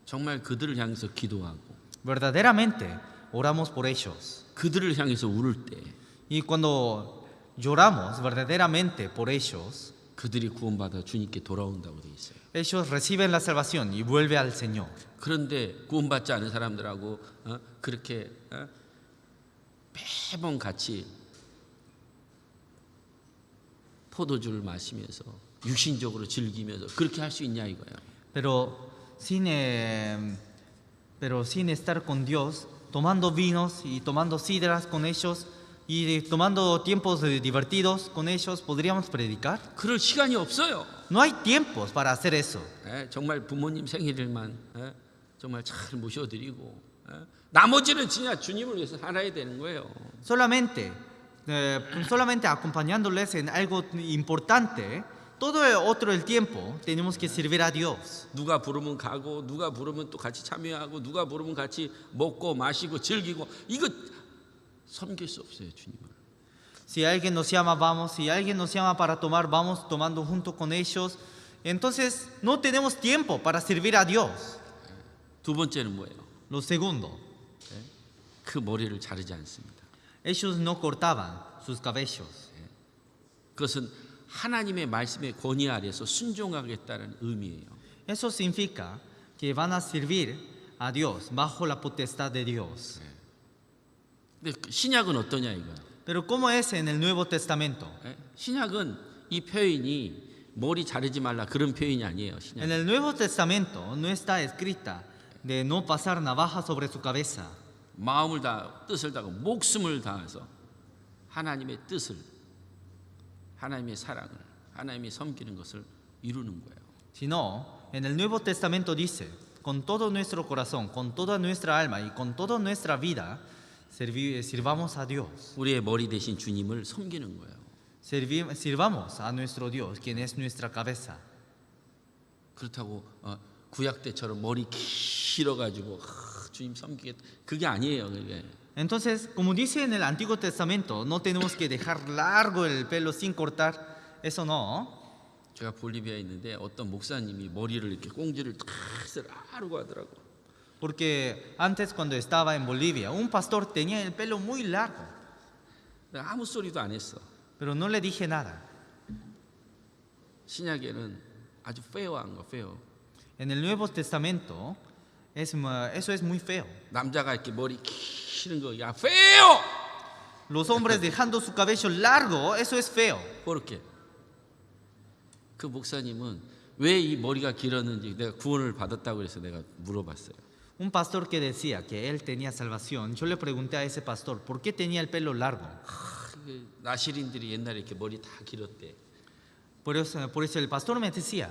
정말 그들을 향해서 기도하고 Verdaderamente oramos por ellos. 그들을 향해서 울을 때 Y cuando lloramos verdaderamente por ellos, 그들이 구원받아 주님께 돌아온다고 돼 있어요. ellos reciben la salvación y vuelven al Señor. 그런데 구원받지 않은 사람들하고 그렇게 매번 같이 포도주를 마시면서 육신적으로 즐기면서 그렇게 할 수 있냐 이거예요. Pero sin estar con Dios, tomando vinos y tomando sidras con ellos y tomando tiempos divertidos con ellos, ¿podríamos predicar? 그럴 시간이 없어요. No hay tiempos para hacer eso. 정말 부모님 생일만 정말 잘 모셔드리고 나머지는 진짜 주님을 위해서 살아야 되는 거예요. Solamente acompañándoles en algo importante, todo el tiempo tenemos que servir a Dios. 누가 부르면 가고 누가 부르면 또 같이 참여하고 누가 부르면 같이 먹고 마시고 즐기고 이거 섬길 수 없어요 주님을. Si alguien nos llama, vamos. Si alguien nos llama para tomar, vamos tomando junto con ellos. Entonces no tenemos tiempo para servir a Dios. 두 번째는 뭐예요? Lo segundo, 그 머리를 자르지 않습니다. ellos no cortaban sus cabellos. 그것은 하나님의 말씀의 권위 아래서 순종하겠다는 의미예요. Eso significa que van a servir a Dios bajo la potestad de Dios. 근데 신약은 어떠냐 이거야. Pero ¿cómo es en el Nuevo Testamento? 신약은 이 표현이 머리 자르지 말라 그런 표현이 아니에요. 신약. En el Nuevo Testamento no está escrita de no pasar navaja sobre su cabeza. 마음을 다 뜻을 다하고 목숨을 다해서 하나님의 뜻을 하나님의 사랑을 하나님의 섬기는 것을 이루는 거예요. Sino, en el Nuevo Testamento dice, con todo nuestro corazón, con toda nuestra alma y con toda nuestra vida, sirvamos a Dios. 우리의 머리 대신 주님을 섬기는 거예요. Sirvamos a nuestro Dios, quien es nuestra cabeza. 그렇다고 구약 때처럼 머리 길어가지고 주님 섬기겠다 그게 아니에요. 그게 Entonces, como dice en el Antiguo Testamento, no tenemos que dejar largo el pelo sin cortar. Eso no. 제가 볼리비아에 있는데 어떤 목사님이 머리를 이렇게 꽁지를 탁 하라고 하더라고. Porque antes cuando estaba en Bolivia, un pastor tenía el pelo muy largo, 내가 아무 소리도 안 했어. pero no le dije nada. 신약에는 아주 페어한 거 페어. En el Nuevo Testamento, eso es muy feo. 남자가 이렇게 머리 기는 거, 야 페어. Los hombres dejando su cabello largo, eso es feo. 그렇게. 그 목사님은 왜 이 머리가 길었는지 내가 구원을 받았다고 해서 내가 물어봤어요. Un pastor que decía que él tenía salvación, yo le pregunté a ese pastor, ¿por qué tenía el pelo largo? 나시린들이 옛날에 이렇게 머리 다 길었대. Por eso el pastor me decía,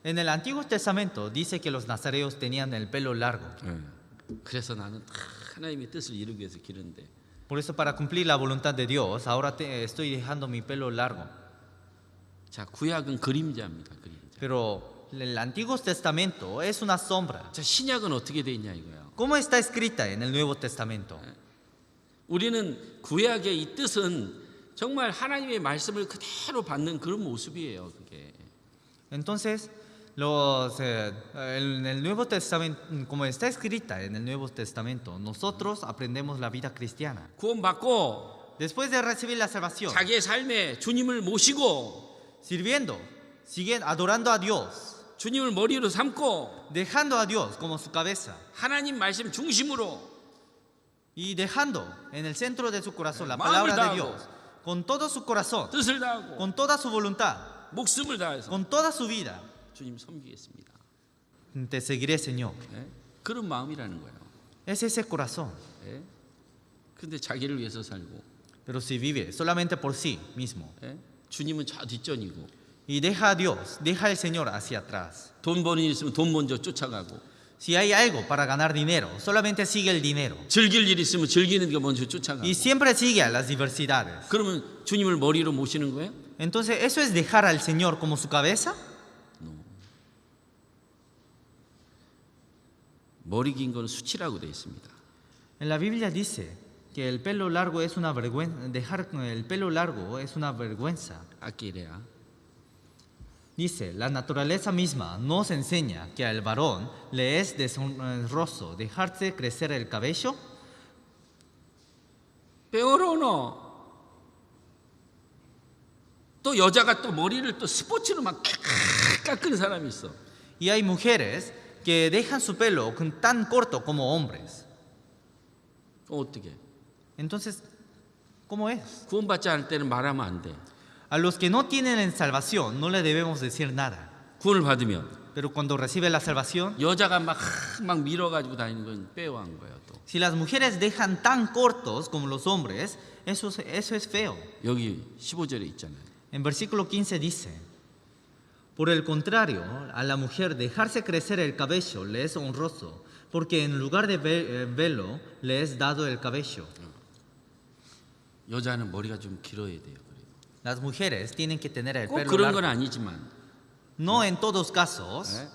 en el Antiguo Testamento dice que los nazareos tenían el pelo largo. 그래서 나는 다 하나님의 뜻을 이루기 위해서 기른데. Por eso para cumplir la voluntad de Dios, ahora estoy dejando mi pelo largo. 자, 구약은 그림자입니다. 그림자. Pero el Antiguo Testamento es una sombra. 자, 신약은 어떻게 돼 있냐 이거예요. ¿Cómo está escrita en el Nuevo Testamento? 우리는 구약의 이 뜻은 정말 하나님의 말씀을 그대로 받는 그런 모습이에요. 그게. Entonces, en el Nuevo Testamento, como está escrita en el Nuevo Testamento, nosotros aprendemos la vida cristiana. 구원받고 Después de recibir la salvación, 자기의 삶에 주님을 모시고 sirviendo, siguen adorando a Dios, 주님을 머리로 삼고 dejando a Dios como su cabeza 하나님 말씀 중심으로 y dejando en el centro de su corazón la 마음을 palabra de 다하고 Dios, con todo su corazón, 뜻을 다하고 con toda su voluntad, 목숨을 다해서 con toda su vida. 주님 섬기겠습니다. Te seguiré, Señor. 예? 그런 마음이라는 거예요. Es ese corazón. 예? 근데 자기를 위해서 살고 Pero si vive solamente por sí mismo 예? 주님은 저 뒷전이고 y deja a Dios, deja al Señor hacia atrás. 돈 버는 일 있으면 돈 먼저 쫓아가고 Si hay algo para ganar dinero, solamente sigue el dinero. 즐길 일 있으면 즐기는 게 먼저 쫓아가고 Y siempre sigue a las diversidades. 그러면 주님을 머리로 모시는 거예요? Entonces, ¿eso es dejar al Señor como su cabeza? 머리 긴 거는 수치라고 되어 있습니다. En la Biblia dice que el pelo largo es una vergüenza, dejar el pelo largo es una vergüenza. 아끼레야. Dice, la naturaleza misma nos enseña que al varón le es deshonroso dejarse crecer el cabello. 빼어로너. 또 여자가 또 머리를 또 스포츠로 막 깎는 사람이 있어. Y hay mujeres que dejan su pelo tan corto como hombres. 어떻게? Entonces, ¿cómo es? 구원받지 않을 때는 말하면 안 돼. A los que no tienen salvación no le debemos decir nada. 구원을 받으면 Pero cuando recibe la salvación, 여자가 막 밀어가지고 다니는 건 빼어한 거예요. 또 si las mujeres dejan tan cortos como los hombres, eso es feo. 여기 15절에 있잖아요. En versículo 15 dice, por el contrario, a la mujer dejarse crecer el cabello le es honroso, porque en lugar de velo le es dado el cabello. 여자는 머리가 좀 길어야 돼요. Las mujeres tienen que tener el 꼭 pelo 그런 건 largo. 아니지만 No en todos casos. 예?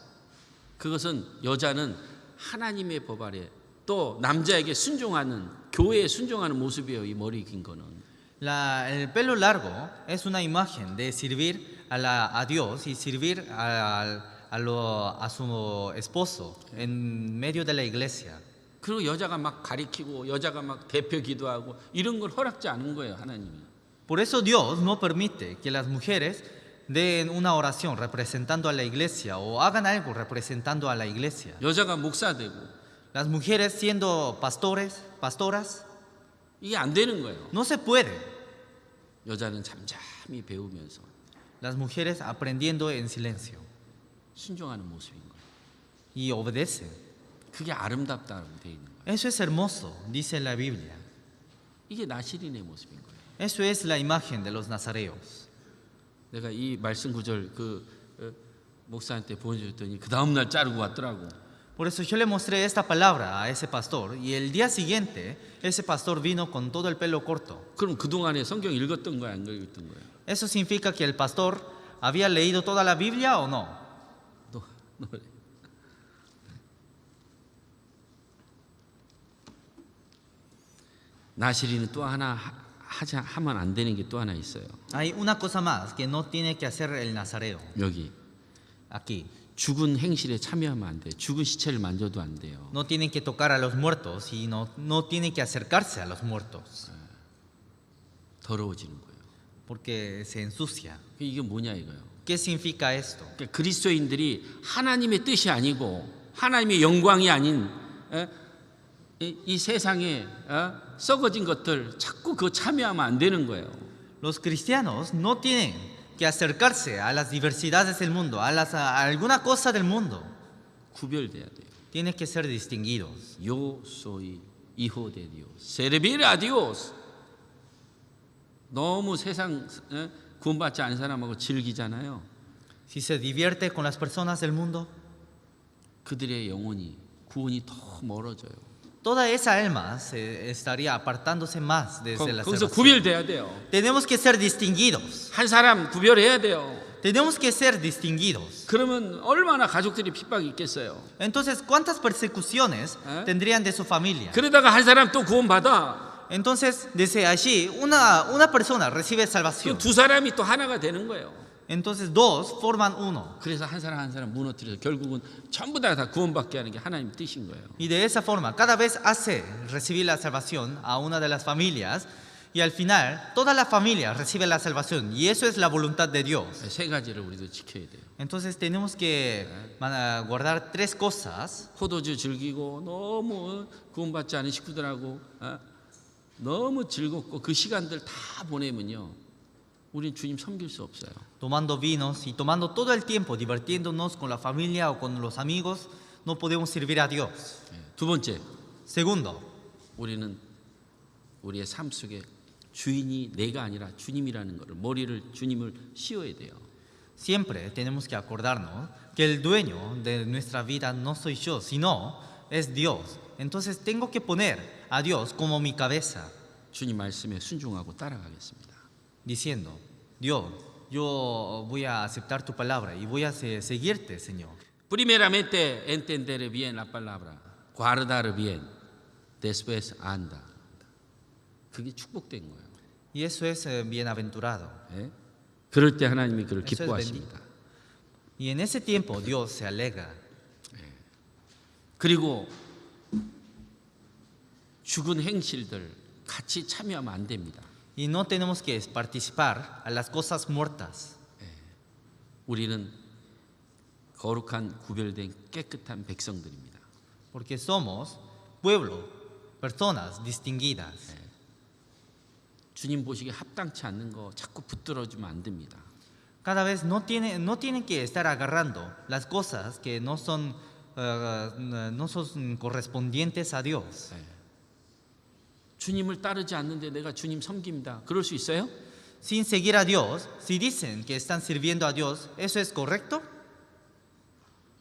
그것은 여자는 하나님의 법 아래 또 남자에게 순종하는 교회에 순종하는 모습이에요. 이 머리 긴 거는. El pelo largo es una imagen de servir a Dios y servir a su esposo en medio de la iglesia. 그리고 여자가 막 가리키고 여자가 막 대표 기도하고 이런 걸 허락지 않은 거예요. 하나님이. Por eso Dios no permite que las mujeres den una oración representando a la iglesia o hagan algo representando a la iglesia. 여자가 목사 되고 Las mujeres siendo pastoras, 이게 안 되는 거예요. no se puede. 여자는 잠잠히 배우면서 Las mujeres aprendiendo en silencio 순종하는 모습인 거예요. y obedecen. 그게 아름답다고 되어 있는 거예요. Eso es hermoso, dice la Biblia. 이게 나시린의 모습인 거예요. Eso es la imagen de los nazareos. 내가 이 말씀 구절 목사한테 보여줬더니 그 다음 날 자르고 왔더라고. Por eso yo le mostré esta palabra a ese pastor y el día siguiente ese pastor vino con todo el pelo corto. 그럼 그 동안에 성경 읽었던 거야, 안 읽었던 거야? ¿Eso significa que el pastor había leído toda la Biblia o no? 노래. 나실이는 또 하나 하면 안 되는 게 또 하나 있어요. Hay una cosa más que no tiene que hacer el nazareo. 여기 Aquí. 죽은 행실에 참여하면 안 돼요. 죽은 시체를 만져도 안 돼요. No tienen que tocar a los muertos y no tienen que acercarse a los muertos. 더러워지는 거예요. Porque se ensucia. 이게 뭐냐 이거예요. ¿Qué significa esto? 그러니까 그리스도인들이 하나님의 뜻이 아니고 하나님의 영광이 아닌 이 세상에 썩어진 것들 자꾸 그거 참여하면 안 되는 거예요. Los cristianos no tienen que acercarse a las diversidades del mundo, a alguna cosa del mundo. 구별돼야 돼요. Tienen que ser distinguidos. Yo soy hijo de Dios. Servir a Dios. 너무 세상 구원받지 않은 사람하고 즐기잖아요. Si se divierte con las personas del mundo, 그들의 영혼이 구원이 더 멀어져요. toda esa alma se estaría apartándose más desde la 거기서 salvación. 구별돼야 돼요. Tenemos que ser distinguidos. 한 사람 구별해야 돼요. Tenemos que ser distinguidos. 그러면 얼마나 가족들이 핍박이 있겠어요. Entonces, ¿cuántas persecuciones tendrían de su familia? 그러다가 한 사람 또 구원받아. Entonces, desde allí, una persona recibe 그 salvación. 두 사람이 또 하나가 되는 거예요. Entonces, dos forman uno. 그래서 한 사람 무너뜨려서 결국은 전부 다 구원받게 하는 게 하나님 뜻인 거예요. Y de esa forma, cada vez hace recibir la salvación a una de las familias. Y al final, toda la familia recibe la salvación. Y eso es la voluntad de Dios. 세 가지를 우리도 지켜야 돼요. Entonces, tenemos que guardar tres cosas. 포도주 즐기고 너무 구원받지 않은 식구들하고 너무 즐겁고 그 시간들 다 보내면요, 우린 주님 섬길 수 없어요. Tomando vinos y tomando todo el tiempo, divirtiéndonos con la familia o con los amigos, no podemos servir a Dios. 두 번째, Segundo, 우리는 우리의 삶 속에 주인이 내가 아니라 주님이라는 것을 머리를 주님을 씌워야 돼요. siempre tenemos que acordarnos que el dueño de nuestra vida no soy yo, sino es Dios. Entonces tengo que poner a Dios como mi cabeza, 주님 말씀에 순종하고 따라가겠습니다. diciendo, Dios, yo voy a aceptar tu palabra y voy a seguirte, Señor. Primeramente entender bien la palabra, guardar bien, después anda. 그게 축복된 거예요. Y eso es bienaventurado. 예? 그럴 때 하나님이 그를 Eso es 기뻐하십니다. Y en ese tiempo Dios se alegra. 그리고 죽은 행실들 같이 참여하면 안 됩니다. Y no tenemos que participar a las cosas muertas. 우리는 거룩한 구별된 깨끗한 백성들입니다. Porque somos pueblo, personas distinguidas. 주님 보시기에 합당치 않는 거 자꾸 붙들어주면 안 됩니다. Cada vez no tienen que estar agarrando las cosas que no son correspondientes a Dios. 주님을 따르지 않는데 내가 주님 섬깁니다. 그럴 수 있어요? Sin seguir a Dios, si dicen que están sirviendo a Dios, ¿eso es correcto?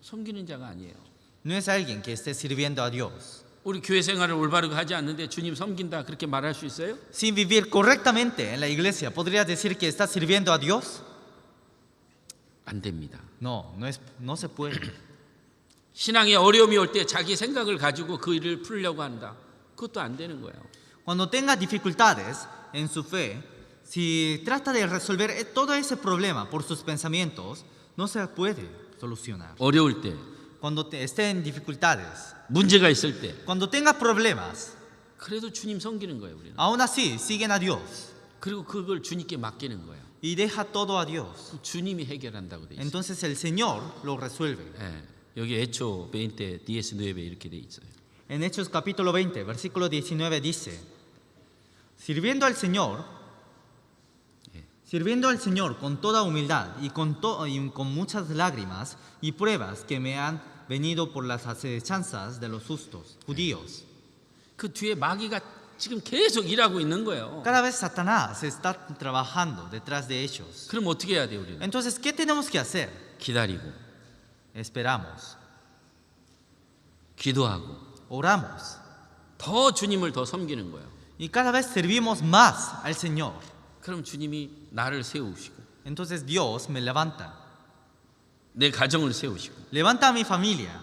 섬기는 자가 아니에요. No es alguien que esté sirviendo a Dios. 우리 교회 생활을 올바르게 하지 않는데 주님 섬긴다 그렇게 말할 수 있어요? Sin vivir correctamente en la iglesia, ¿podrías decir que estás sirviendo a Dios? 안 됩니다. No se puede. 신앙에 어려움이 올 때 자기 생각을 가지고 그 일을 풀려고 한다. 그것도 안 되는 거예요. Cuando tenga dificultades en su fe, si trata de resolver todo ese problema por sus pensamientos, no se puede solucionar. 어려울 때, Cuando esté en dificultades, 문제가 있을 때, cuando tenga problemas, 그래도 주님 섬기는 거예요, 우리는. aún así siguen a Dios 그리고 그걸 주님께 맡기는 거예요. y deja todo a Dios. 주님이 해결한다고 돼 있어요. Entonces el Señor lo resuelve. 예, 여기 Hecho 20, 19 이렇게 돼 있어요. En Hechos capítulo 20, versículo 19 dice, sirviendo al Señor con toda humildad y con muchas lágrimas y pruebas que me han venido por las acechanzas de los judíos. 그 뒤에 마귀가 지금 계속 일하고 있는 거예요. Cada vez Satanás está trabajando detrás de ellos. 그럼 어떻게 해야 돼요, 우리는? Entonces, ¿qué tenemos que hacer? 기다리고, Esperamos, 기도하고, oramos 더 주님을 더 섬기는 거예요. y cada vez servimos más al Señor. 그럼 주님이 나를 세우시고 entonces Dios me levanta. 내 가정을 세우시고 Levanta a mi familia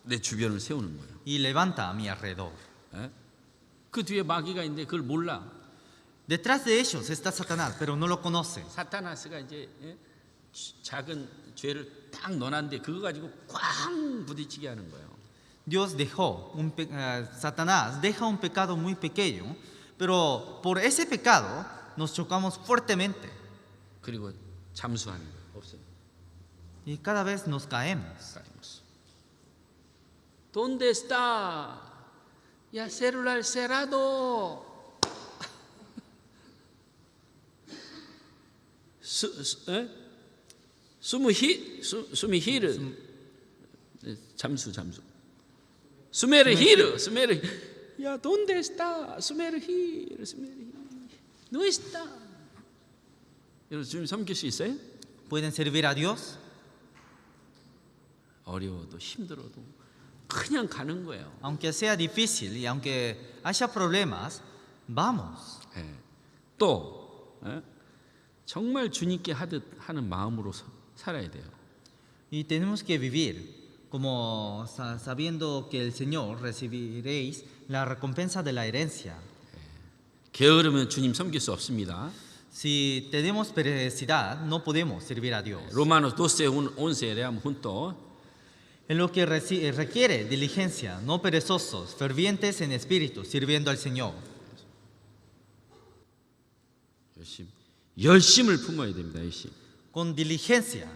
내 주변을 세우는 거예요. y levanta a mi alrededor. 예? 그 뒤에 마귀가 있는데 그걸 몰라. Detrás de ellos está Satanás, pero no lo conoce. 사타나스가 이제 작은 죄를 딱 넣어놨는데 그거 가지고 꽝 부딪히게 하는 거예요. Dios dejó, Satanás deja un pecado muy pequeño, pero por ese pecado nos chocamos fuertemente 그리고 잠수하는 거예요. 없어요. y cada vez nos caemos. caemos. ¿Dónde está? Ya celular cerrado. 숨이 히르. 잠수. 수메르. Ya ¿dónde está? 수메르. No está. 여러분 주님 섬길 수 있어요? ¿Pueden servir a Dios? 어려워도 힘들어도 그냥 가는 거예요. Aunque sea difícil y aunque haya problemas, vamos. 예. 또 정말 주님께 하듯 하는 마음으로 살아야 돼요. Y tenemos que vivir como sabiendo que el Señor recibiréis la recompensa de la herencia. 게으르면 주님 섬길 수 없습니다. Si tenemos perecidad, no podemos servir a Dios. Romanos 12:11 leamos juntos. En lo que requiere diligencia, no perezosos, fervientes en espíritu, sirviendo al Señor. 열심을 품어야 됩니다. 열심. Con diligencia,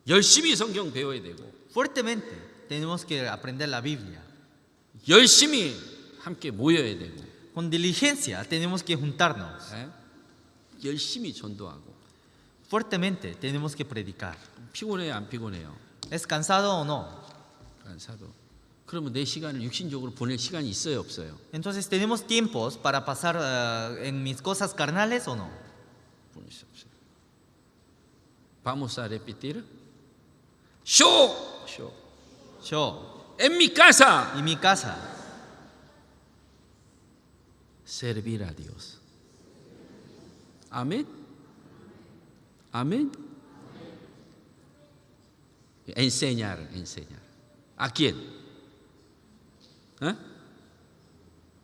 열심히 성경 배워야 되고 fuertemente, tenemos que aprender la Biblia. 열심히 함께 모여야 되고 Con diligencia, tenemos que juntarnos. 열심히 전도하고. Fuertemente, tenemos que predicar. 피곤해요, 안 피곤해요? ¿Es cansado o no? 간사도. 그러면 내 시간을 육신적으로 보낼 시간이 있어요, 없어요? Entonces, ¿tenemos tiempos para pasar en mis cosas carnales o no? 보낼 수 없어요. Vamos a repetir. Yo En en mi casa mi casa, servir a Dios. Amén. Amén. Enseñar. ¿A quién?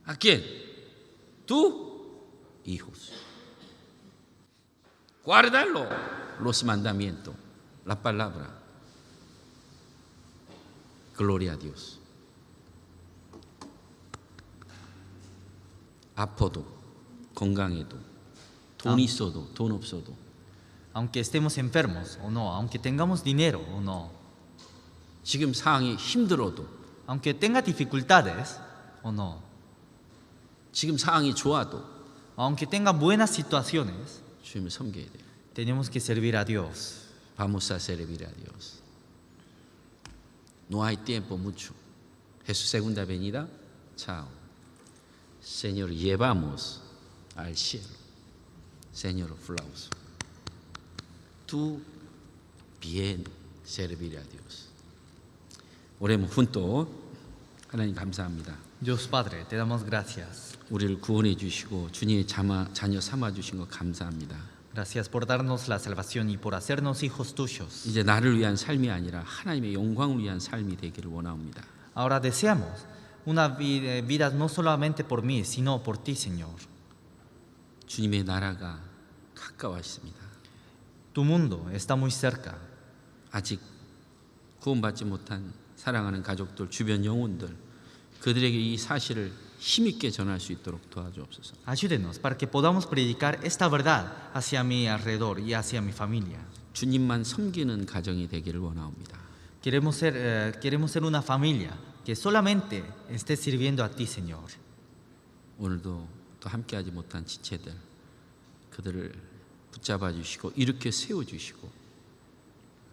¿A quién? Tú, hijos. Guardarlo, los mandamientos, la palabra. Gloria a Dios. 아파도, 건강해도, 돈 있어도, 돈 없어도, aunque estemos enfermos o no, aunque tengamos dinero o no, 지금 상황이 힘들어도, aunque tenga dificultades o no, 지금 상황이 좋아도 aunque tenga buenas situaciones, 주님을 섬겨야 돼요. tenemos que servir a Dios. Vamos a servir a Dios. No hay tiempo mucho. Jesús segunda venida, chao. Señor, llevamos al cielo. Señor, aplauso. Tú bien servir a Dios. oremos juntos. 하나님 감사합니다. Dios Padre, te damos gracias. 우리를 구원해 주시고 주님의 자녀 삼아 주신 것 감사합니다. Gracias por darnos la salvación y por hacernos hijos tuyos. 이제 나를 위한 삶이 아니라 하나님의 영광을 위한 삶이 되기를 원합니다. Ahora deseamos una vida no solamente por mí, sino por ti, Señor. 주님의 나라가 가까워 있습니다. Tu mundo está muy cerca. 아직 구원받지 못한 사랑하는 가족들, 주변 영혼들, 그들에게 이 사실을 힘있게 전할 수 있도록 도와주옵소서. Ayúdenos para que podamos predicar esta verdad hacia mi alrededor y hacia mi familia. 주님만 섬기는 가정이 되기를 원하옵니다. Queremos ser una familia que solamente esté sirviendo a ti, Señor. 오늘도 또 함께하지 못한 지체들, 그들을 붙잡아 주시고 일으켜 세워 주시고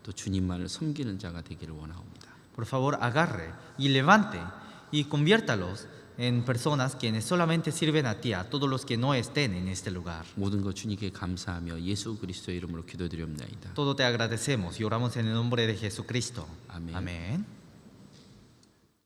또 주님만을 섬기는 자가 되기를 원하옵니다. Por favor, agarre y levante y conviértalos en personas quienes solamente sirven a ti, a todos los que no estén en este lugar. 모든 것 주님께 감사하며 예수 그리스도의 이름으로 기도드리옵나이다. Todo te agradecemos y oramos en el nombre de Jesucristo. Amén. Amén.